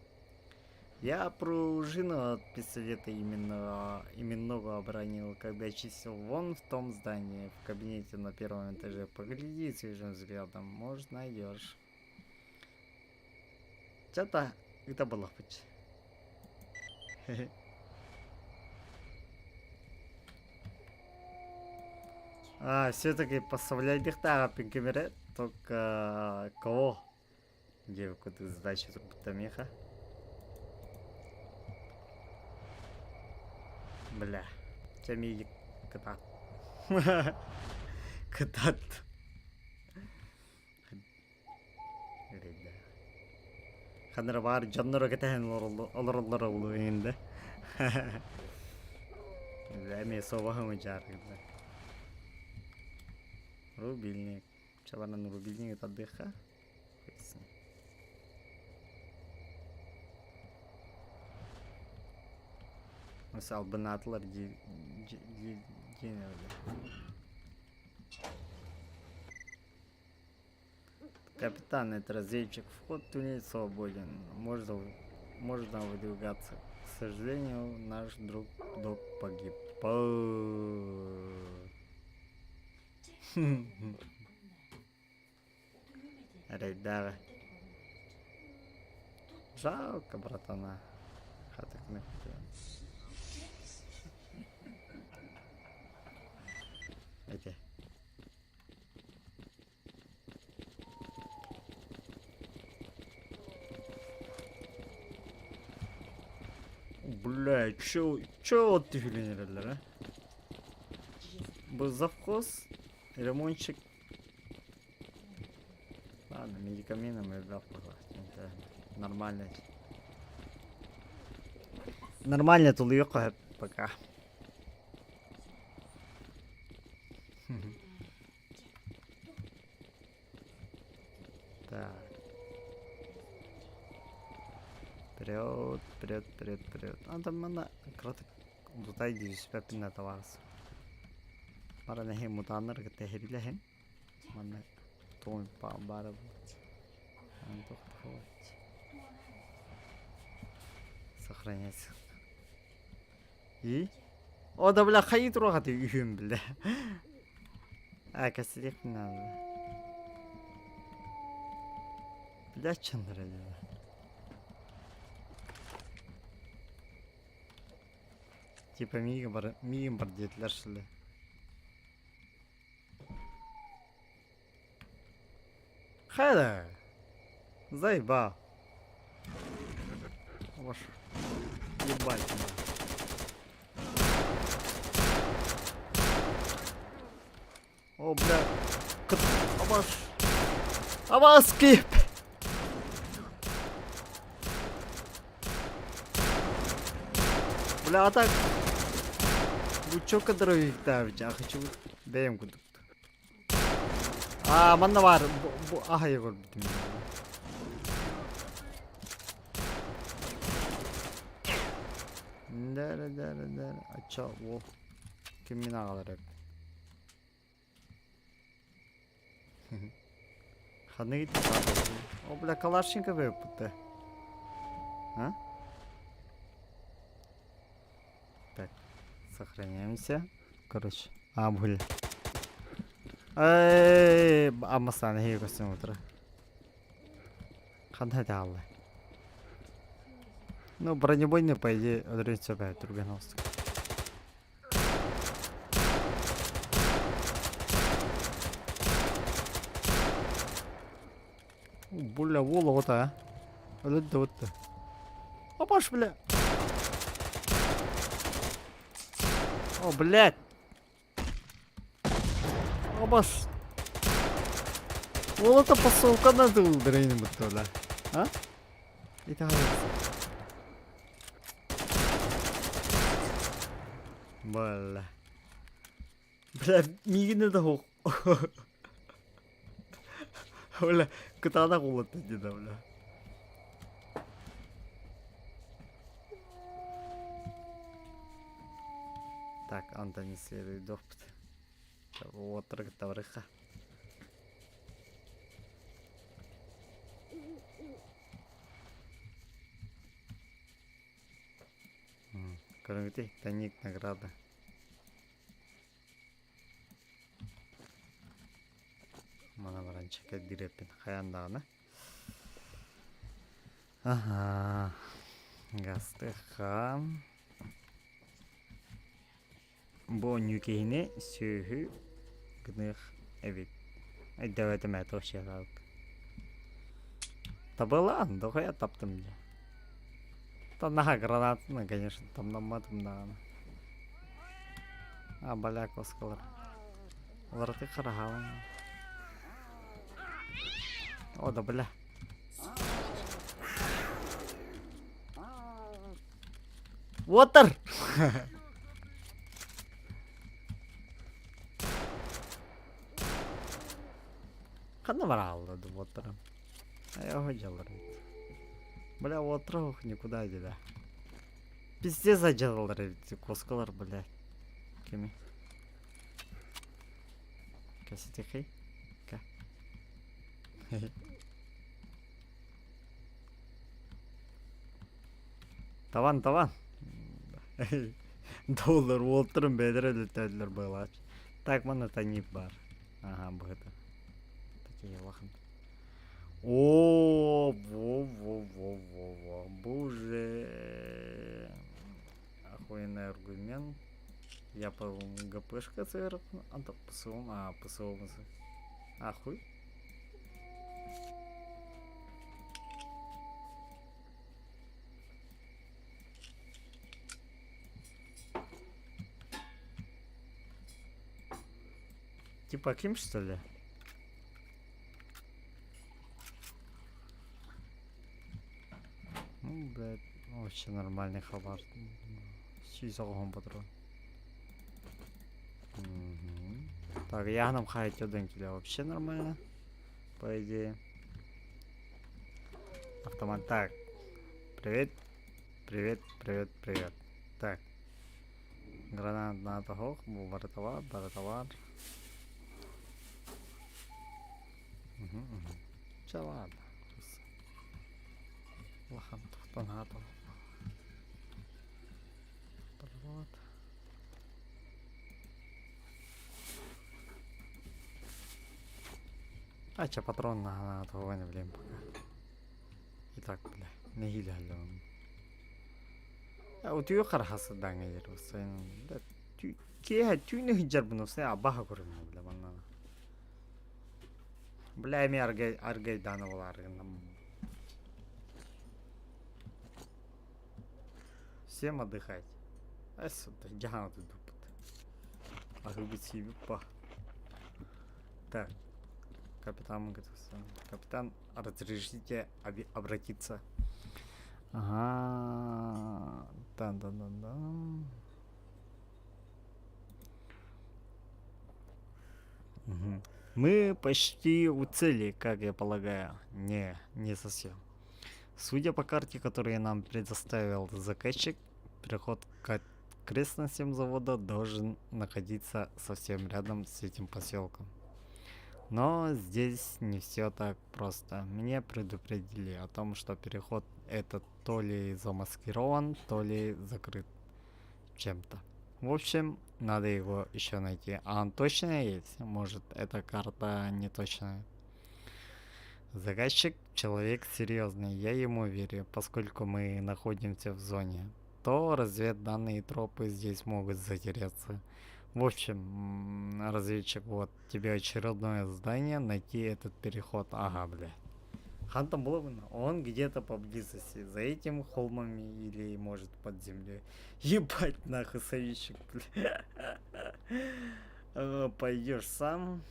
Speaker 1: Я пружину от пистолета именного обронил, когда чистил вон в том здании, в кабинете на первом этаже. Погляди свежим взглядом, может найдешь. Что-то это было хоть. Все-таки поставляй тағы пинкемере, только кого? Девку ты сдачи будто меха. Бля, тебя катат. Катат. Ханыр бар, жаннары кетен олорлар олу енді. Бля, мен собағымы жарғыды. Рубильник. Чабанан рубильник это отдыха. Мысалы бынатылар Капитан, это разведчик. Вход в туннель свободен. Можно выдвигаться. К сожалению, наш друг Док погиб. Рейдара. Жалко, братана. Хаток не хотел. Эти. Бля, чё вот ты филинерler, а? Был завхоз, ремонтчик. Ладно, медикаментами запахло. Это нормально. Нормально тут yok пока. Так. Вперед. Там она кротик бутай дивис пепин атаварс. Мара не мутаннар гтехрилehen. Мана том па бара. Сохранять. И? О, да бля, хаит рогаты үйім, бля. Костерек не надо. Бля, чандра дела. Типа мигім бар детлер шылы. Хайда! Заебал. Ваш. Ебать меня. О, бля. Абаш скип. Бля, а так. Вы чё кадровик ставите? А хочу даем куда-то. Манна бар. Ага, я говорю. Да. А чё, во. Киммин ағалар Ханы кетті. О, бля, Калашников өп бұтты. А? Так, сохраняемся. Короче, бля. Аммастан хей көстен отыры. Қандай тағылы. Ну, бронебойный, по идее, отрывать все опять, турбиновский. Бля, вола вот, а? Вот. Опаш, бля. О, блядь. Опаш. Вот это посылка надо ударение бля. А? И так. Бля. Бля, мигіне да хоқ. Бля, кытана қолатты деді, бля. Так, Антони следует допыт. Вот, таврыха. Көріңгідей, тәнек награда. Мана баранча кәддіреппен қаяндағына. Ага. Гастыға. Бұл нүкейіне сөйі гнық әвет. Дәуәтім әті өші қалып. Табыла, дұға я таптым де. Наха гранатаны, конечно, там намадым дағаны. Баляк оскалар. Оларды қарағалың. О, да бля. Water! Қаны бар алды water'ым. Я жалыр. Бля, water никуда деда. Пиздец заделалар эти коскалар, бля. Кеми? Кәсетехей? Ка? Таван. Доллар Уолтер'ın бедері летәділер байлар. Так, мана танip бар. Ага, бұғыда. Такие лахан. О, во. Боже. Охуенный аргумент. Я по ГПшка ЦР. Антон ПСО. ПСО. Ахуй. Типа Ким, что ли? Ну, блядь, вообще нормальный хабар. Сүйзоғын патрон. Так, яғным хайт өден келе вообще нормально. По идее. Автомат. Так. Привет. Так. Гранат на того. Бар. Че ладно. Лахан тухтан хату. Вот. Че патрон на того не влем пока. Итак, бля, не хилялы он. Вот ее харахасы данга еру. Түйні хиджар бұны сен абаха көрімі, бля, маннана. Бля, эми аргай даны бол аргынам. Всем отдыхать. Сюда, я тут дупот. Агубить себе па. Так. Капитан готовится. Капитан, разрешите обратиться. Ага. Да. Мы почти у цели, как я полагаю. Не совсем. Судя по карте, которую нам предоставил заказчик, переход к окрестностям завода должен находиться совсем рядом с этим поселком. Но здесь не все так просто. Мне предупредили о том, что переход этот то ли замаскирован, то ли закрыт чем-то. В общем, надо его еще найти. А он точно есть? Может, эта карта не точная? Заказчик человек серьезный, я ему верю, поскольку мы находимся в зоне. То разведданные тропы здесь могут затеряться. В общем, разведчик, вот тебе очередное задание, найти этот переход. Ага, бля. Хантом Бловен, он где-то поблизости, за этим холмами или может под землей. Ебать нахуй советчик, бля. Пойдешь сам.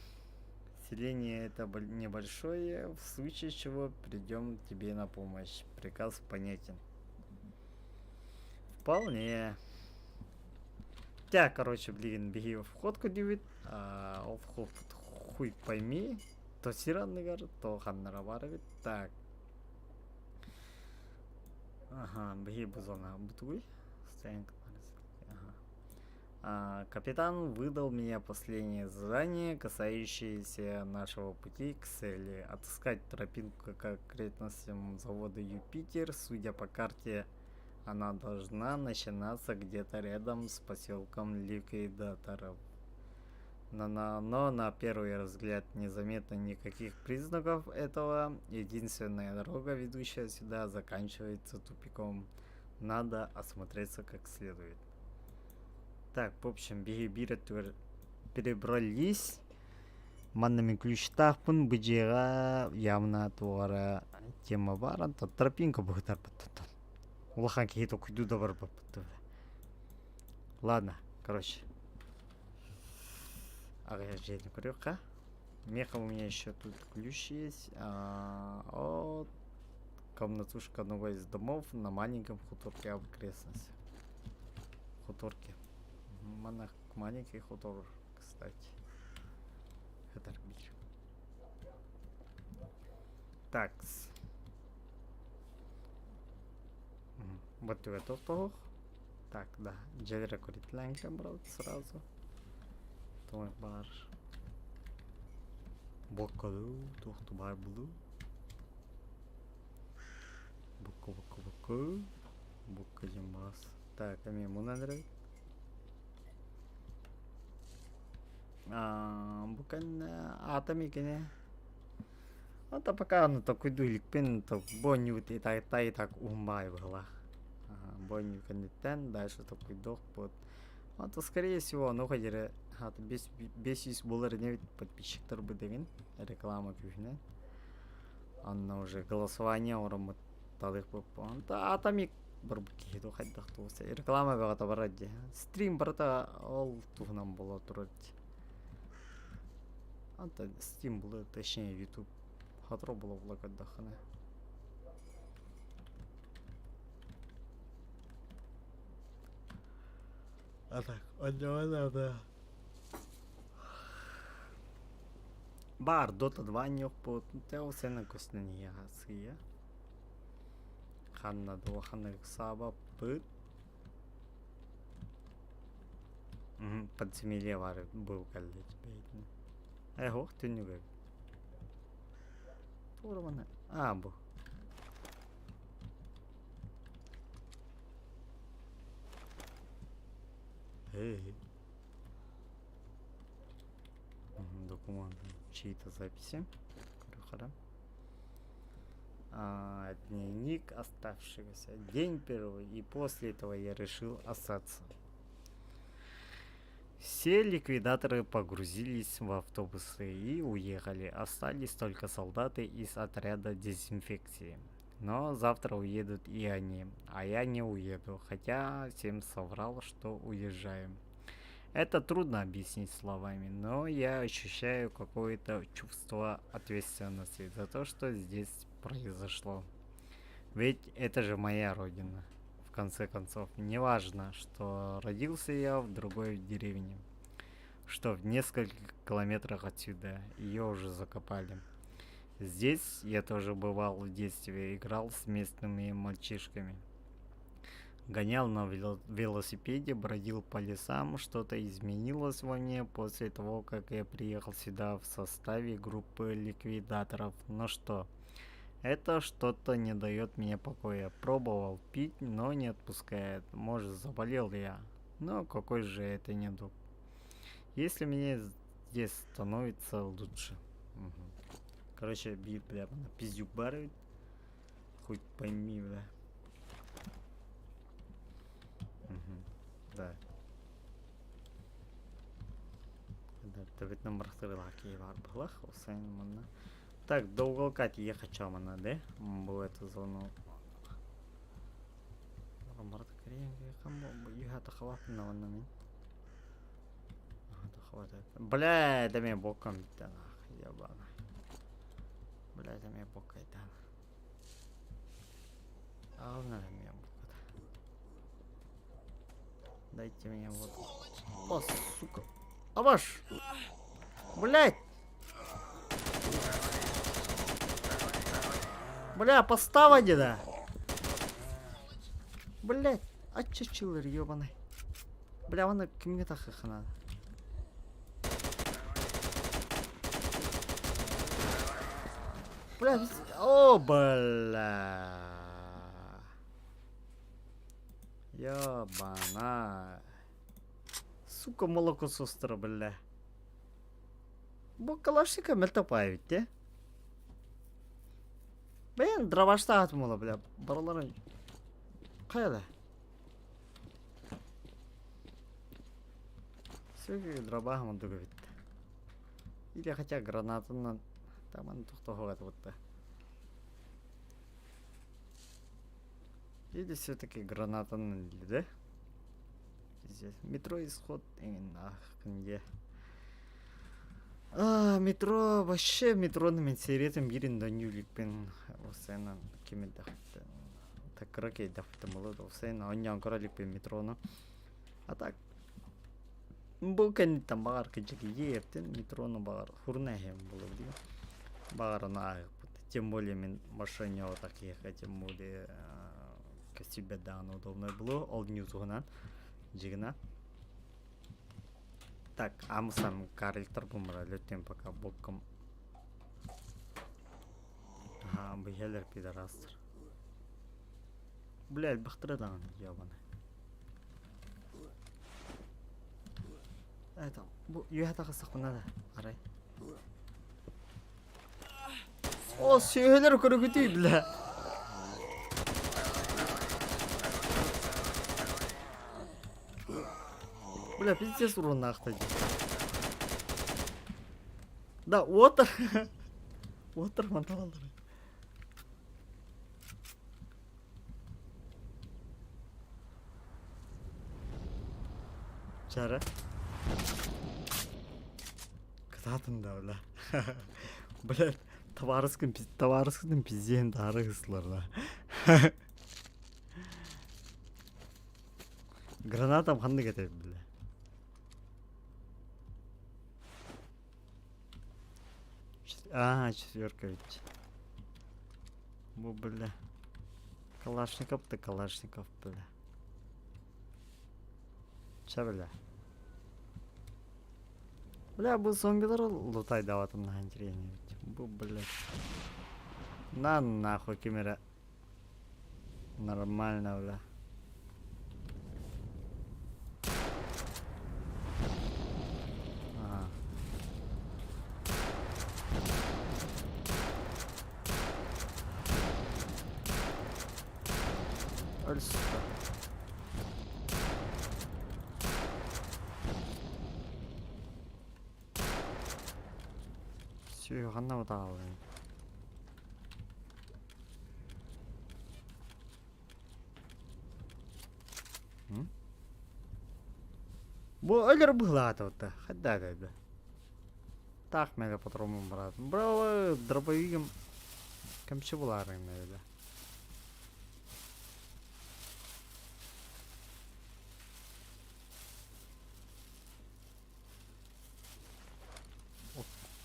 Speaker 1: Селение это небольшое, в случае чего придем тебе на помощь. Приказ понятен. Вполне. Тя, короче, блин, беги в входку дивит, в вход хуй пойми, то сиранный гар, то ханнара баровит. Так. Ага, беги бузона бутуй. Ага. Капитан выдал мне последнее задание, касающееся нашего пути к цели. Отыскать тропинку к окрестностям завода Юпитер. Судя по карте, она должна начинаться где-то рядом с поселком ликвидаторов. Но на первый взгляд незаметно никаких признаков этого. Единственная дорога, ведущая сюда, заканчивается тупиком. Надо осмотреться как следует. Так, в общем, перебрались. Маннами ключтахпын быжыга явно туара тема бар. Anta тропинка бухтар баттан. Улахан кейто куйду да бар баттан. Ладно, короче. Ага, я же не курю-ка. Меха у меня еще тут ключ есть. От комнатушка одного из домов на маленьком хуторке в окрестности. Хуторке. Маленький хутор, кстати. Это арбитр. Так. Вот это то. Так, да. Джедера курит ланка, брат, сразу. Твой бар. Бокалу, тухту бар блу. Боку. Бока джимбас. Так, а мне ему нравится. Bukan atami kene. Ата пока оно такой дуйлик пен так боню вот и так умбай была. Боню контент дальше такой дох под. Это скорее всего оно ходили. Это без $100 не подписчиктер бы деген реклама күйне. Анна уже голосование ором талых по. Атами бір кейду хайдах туса. Реклама багата барады. Стрим барата ол тугнан бола турат. Anta Steam было, точнее YouTube. Хатро было в лагадахане. А так, да. Бар Dota 2 нёк по тео сена костения хасия. Ханна до ханна саба пыт. Подземелье вары был колледж бейтный. Ого, ты не говоришь. Порвано. Бу. Эй. Документы. Чьи-то записи. Хорошо. Дневник оставшегося. День первый. И после этого я решил остаться. Все ликвидаторы погрузились в автобусы и уехали. Остались только солдаты из отряда дезинфекции. Но завтра уедут и они. А я не уеду. Хотя всем соврал, что уезжаю. Это трудно объяснить словами. Но я ощущаю какое-то чувство ответственности за то, что здесь произошло. Ведь это же моя родина. В конце концов, не важно, что родился я в другой деревне, что в нескольких километрах отсюда ее уже закопали. Здесь я тоже бывал в детстве, играл с местными мальчишками. Гонял на велосипеде, бродил по лесам, что-то изменилось во мне после того, как я приехал сюда в составе группы ликвидаторов. Но что? Это что-то не дает мне покоя. Пробовал пить, но не отпускает. Может, заболел я. Но какой же это недуг. Если мне здесь становится лучше. Короче, бит прямо на пиздюк барывает. Хоть пойми, бля. Да. Да, ведь номер стрелаки бар было. Так, до уголка я хочу мана, да? Было эту зону. Ромарта кренги, кому это хватно на меня. Это хватает. Бля, да мне боком да нахуй, ебано. Бля, да мне боком да. А на меня боком. Дайте мне вот. О, сука. А ваш! Блять! Бля, постава деда. Блять, а чё чиллер ёбаный. Бля, оны кімге тақы қанады? Бля, біз... О, бля. Ёбана. Сука, молоко состыры, бля. Бұл калашника мөлтіп байбет, де? Мен дробашта атым ола, бля. Бараларын... Қайда? Сөйгі дробағым онды көбетті. Или хотя гранатынан... Таман тұқты хоғаты бұтты. Или все-таки гранатаны да? Здесь метро исход нахрен. Метро вообще метроны мен серетім бірін дөнюлікпен осайынан кемен дақыпты. Такыракей дақыпты болады. Осайынан оннян көралікпен метроны. А так бұл кәнеттен бағар кәнчеке ептен метроны бағар хурна хем болады дейін. Бағарына ағып бұд. Тем более мен машине отақ ехать, тем более себе данно удобно было, ол ньюзугынан жигна. Так, амсам карилтар бумра лөтен пока бокком. Ага, бихелер пидорастыр. Блядь, бахтырадан ябаны. Это, bu yuhataga saqlanadi. Qarang. O, suylar ko'rgiti, bля. Бля, пиздец урон нахуй. Да, отыр. Отыр манталдыр. Чара. Кататында, бля. Бля, товарыскын пизден дары кысылар. Гранатам қандай кетеді, бля. Четверка ведь. Бу, бля. Калашников-то Калашников, бля. Ча, бля. Бля, бұл зомбилар лутай даватым на интерене ведь. Бу, бля. На нахуй камера. Нормально, бля. Сука. Все, ғана ұдағалы. Бұл өлір бұғылады өтті. Қадда қайды. Так, мәлі патромын бұрады. Бұралы дробовигім кәмші бұларың мәлі.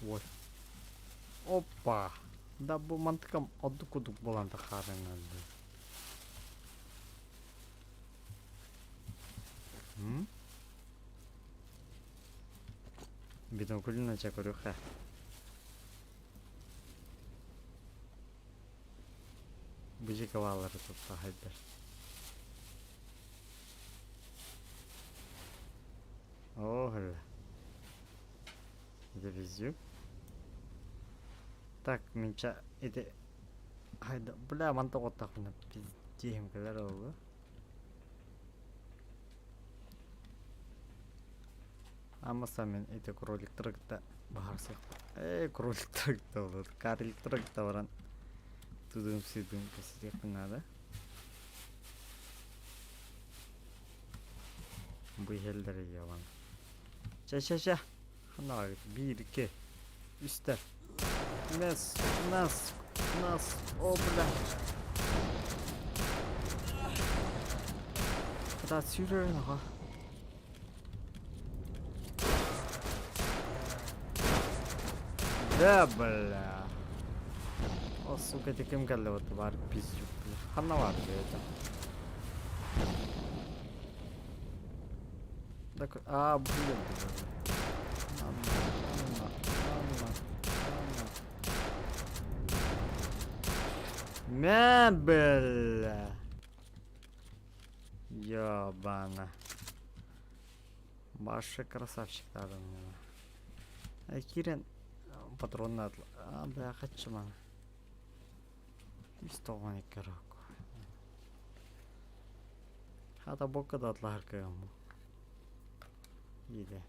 Speaker 1: Ой. Опа. Да бұл мантықам оддық-оддық боланды қарын әлді. Бидон күлін әча көріқ ә. Бұжи кавалары тұтта хайдар. Оғыл. Это везде. Так, менча это... Хайда, бля, манта вот так на пиздеем, когда роллы. Амаса мен это кролик тракта бахарсық. Кролик тракта болады. Карлик тракта баран. Тудым-сидым посидек надо. Бұл елдері яван. Ша. Хана, bir, iki, üstte. Нас, о, бля. Куда сюрер, ага. Да, бля. О, сука, это кем галлы бар, пиздюк, бля. Хана бар, бля, это. Так, блин. Мебель. Ёбана. Башы красавчиктар мне. Кирен патронны атла. Бля, каччы мана. 192 рак. Хата бока да атлар кыйым. Иде.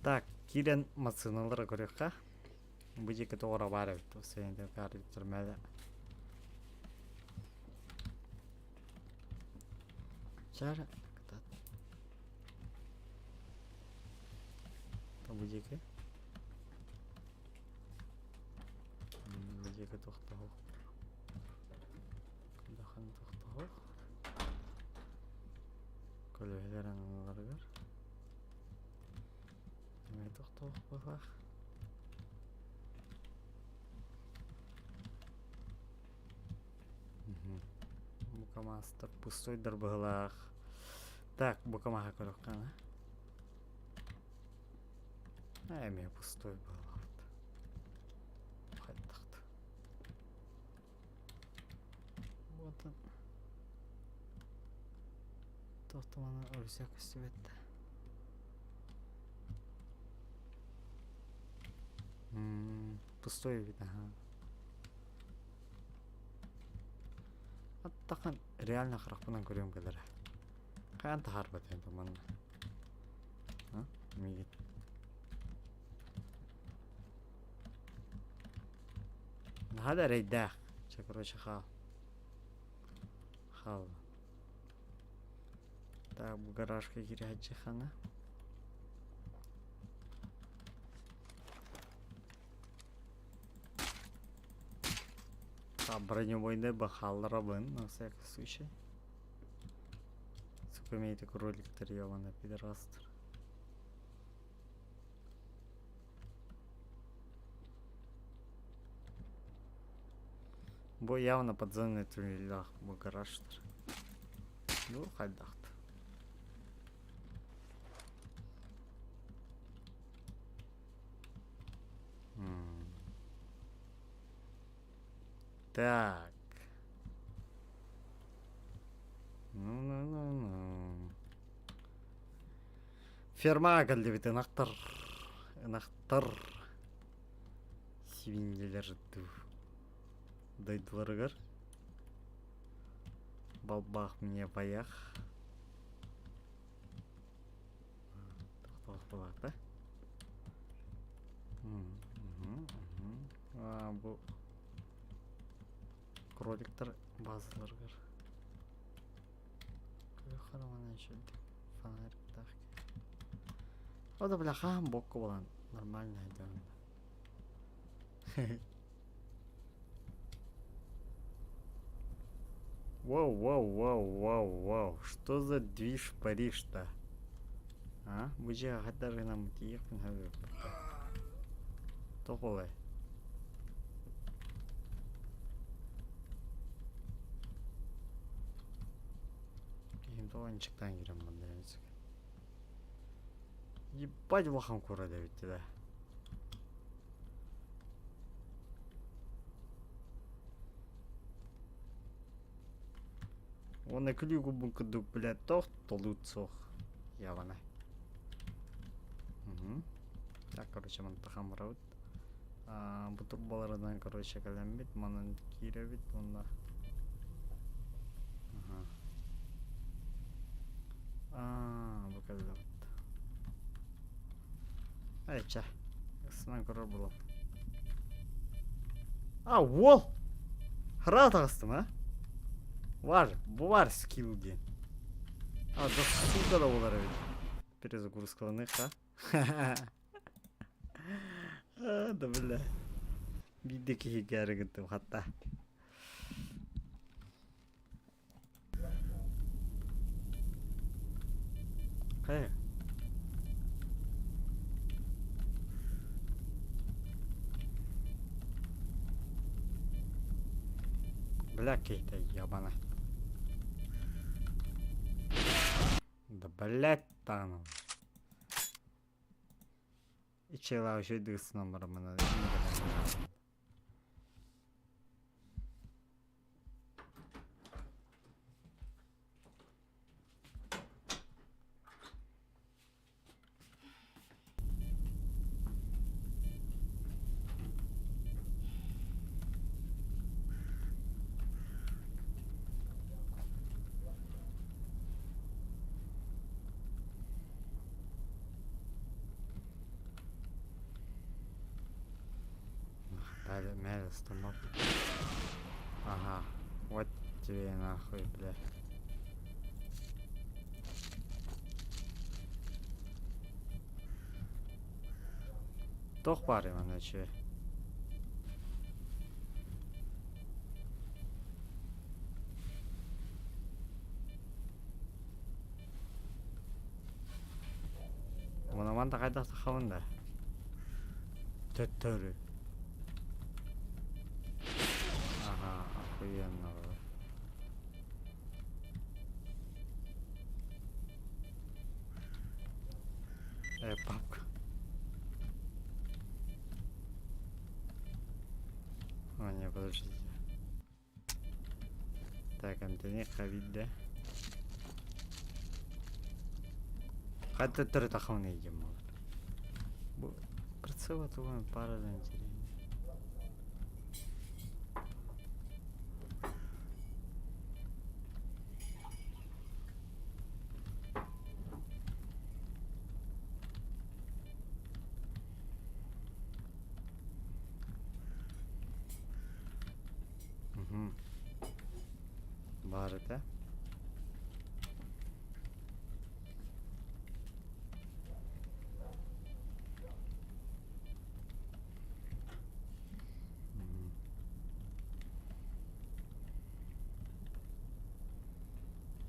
Speaker 1: Так, кирен мацыналар көрөкка. Бу жеке тоора бар бит. Сенде кар түрмөдө. Чара. Бу жеке. Бу жеке токтоо. Кандай токтоо. Көлөлөр аналарга. Мен токтоо бак. Букамастар пустой дырбылах. Так, букамаха көрөккан. Эме пустой был. Хаттакты. Вот он. Тоқтаманы өрсек үстібетті. Пустой вид, ага. Аттақан реально қырақпынан көрем кәдірі. Қаян тахар бәтен тұманына. Мегет. هذا ريداخ شكله شخال خال так bu garajga kirajak xana бронебойный бахалрабын на всякий случай сука имеет кролик-то ёбаный пидорастер. Бо явно подземный туннель, бо гараж-тыр. Ну, хайдахты. Так. Ну. Ферма калдебит ынактар. Свиньялар жытту. Дайдыларыгар. Балбах мне баях. Тоқталақ болақ, да? Бұл кроликтар базаларыгар. Көрі қарамана шөлді. Фонарик тақки. Ода біля қағам боққы болан. Нормально айдауында. Воу. Что за движ Париж-то? Бұл жеға қаттар ғына мұтиек пін хәбір. Тоқылай. Тоғанчықтан керем бұнда әнсік. Ебать вахан көреді өтті да. Оны клюгу бұнкыдық, блядь, тоқ толуд соқ. Явана. Так, короче, маны тақам рауд. Бұл турбалардан, короче, кәлем бет, манын кире бет, мұнда. Бұл кәлі бет. Айча, сынан көрір болып. Ол! Хыра тағыстым, Бұл бар скиллген. Да сука да олар өйді. Перезагрузкаланых, да бля. Бидеки хикәрі күттім қатта. Қай? Бля кейті ябана. Да блять там. И чела еще иди с номером надо. Дали мяли стомок. Ага. Вот тебе и нахуй, бля. Тох пари мене чи. Монумент кайда тахавында. Төттөрү. Ага, охуенно. Папка. О, не, подождите. Так, антенне хавид, да? Хатта түрі тақауына егем олар. Бұл прицел атуған парадан терейін. Бар это.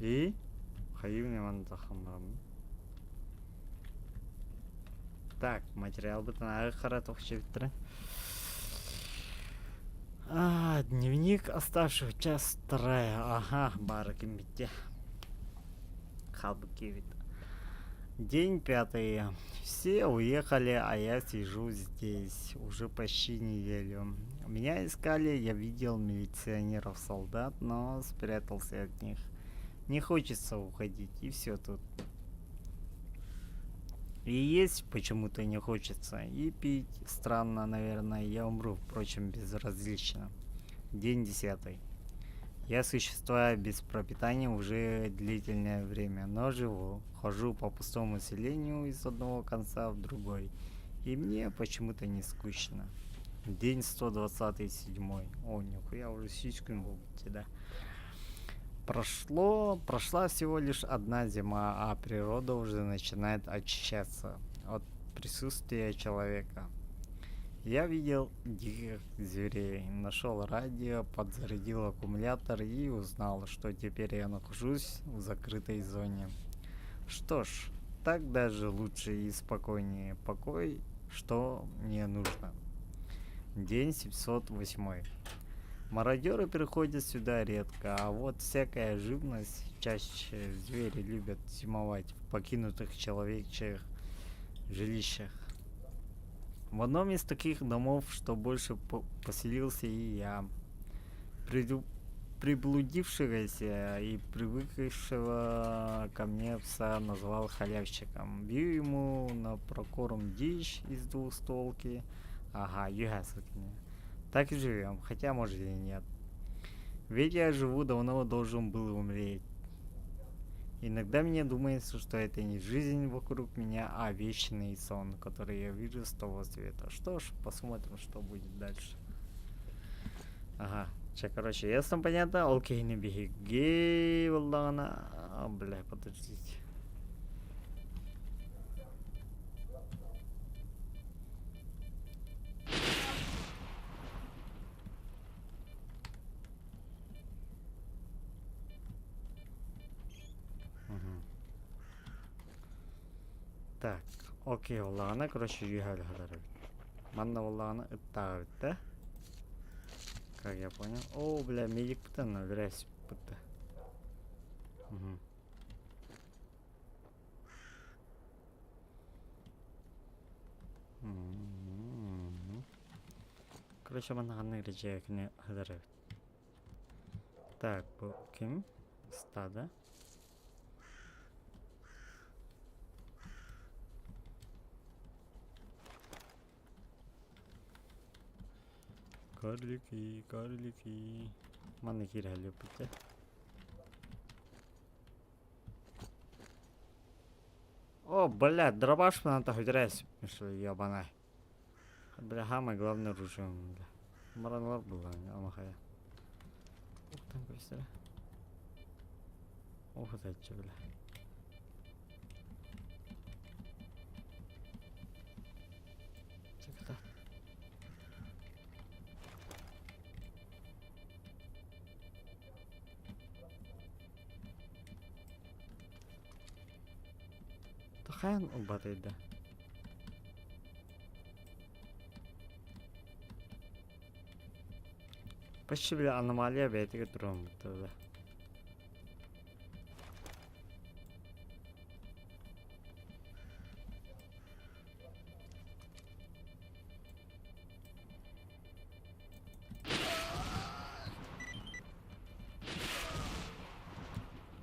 Speaker 1: И хайывный мандахамрам. Так, материал бытын ағы қаратық шевтірі. Дневник оставших час вторая. Ага, бары кембетте. Халбы кевит. День 5. Все уехали, а я сижу здесь уже почти неделю. Меня искали, я видел милиционеров-солдат, но спрятался от них. Не хочется уходить, и все тут. И есть почему-то не хочется, и пить. Странно, наверное, я умру, впрочем, безразлично. День 10. Я существую без пропитания уже длительное время, но живу. Хожу по пустому селению из одного конца в другой. И мне почему-то не скучно. День 127. О, нихуя, уже сичкин был, да. Прошла всего лишь одна зима, а природа уже начинает очищаться от присутствия человека. Я видел диких зверей, нашел радио, подзарядил аккумулятор и узнал, что теперь я нахожусь в закрытой зоне. Что ж, так даже лучше и спокойнее. Покой, что мне нужно. День 708. Мародеры приходят сюда редко, а вот всякая живность, чаще звери любят зимовать в покинутых человечьих жилищах. В одном из таких домов, что больше поселился и я. Приблудившегося и привыкшего ко мне пса назвал халявщиком. Бью ему на прокорм дичь из двухстволки. Ага, югасотня. Так и живем, хотя может и нет. Ведь я живу давно, должен был умереть. Иногда мне думается, что это не жизнь вокруг меня, а вечный сон, который я вижу с того света. Что ж, посмотрим, что будет дальше. Ага, короче, ясно, понятно? Окей, не беги. Гей, валана. Бля, подождите. Так, окей, валана, короче, югаль хадарабит. Манна валана, это, да? Как я понял. О, бля, медик пытан, грязь пыта. Короче, бана ханны речекini хыдырып. Так, bu kim? Стадо. Карлики. Маны кирәле бите. О, блядь, дробаш надо хоть раз, что ебаная. Бля, самое главное оружие. Маранлар было, амахая. Ух, там быстро. Ох, это че, бля. Чекта. Тахаян убатайды. Почти, бля, аномалия бетиге турам бутылды.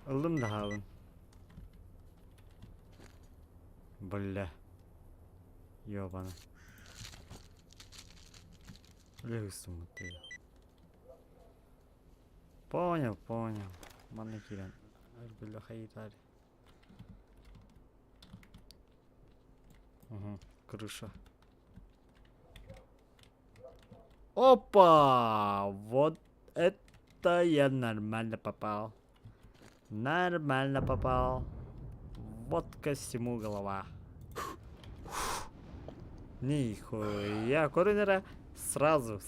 Speaker 1: Aldım da havun. Бля. Ёбана. Легустым ты. Понял. Маны кирен. Бля, хаитари. Угу, крыша. Опа! Вот это я нормально попал. Вот ко всему голова. Нихуя, коренера сразу.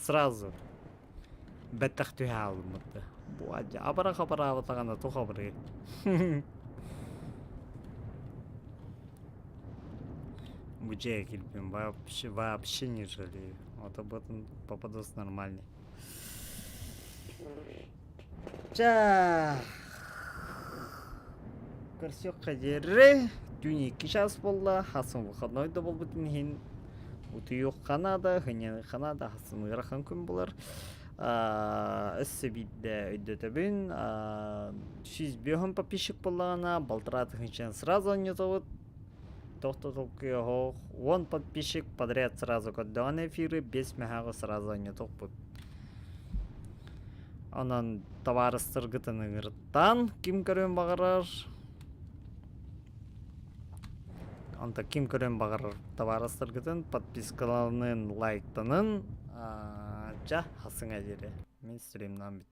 Speaker 1: Беттахтуя алмады. Буаджа, абара ватагана тухабры. Бучая кильпим, вообще не жалею. Вот об этом попадос нормальный. Көрсек қадері дүние час болды, хасын бұқадын ойды бол бұтын хен ұтыйық қанада, хынен қанада хасын ұйрақан күн болар. Өссі бейді өйді бүн, 105 подписчик болағына, балтыраты хынчен сразу не зовут. Тоқты толқы хоқ, 10 подписчик подряд сразу көддіған эфирі, 5 мәхағы сразу не тоқ бұд. Онан товарыстыр ғытының ғырттан, кім көрен бағарар? Онта ким көрен бағар товарыстыр ғытын, подпискаларының лайктанын, жа, хасыңа жері. Мен стримнан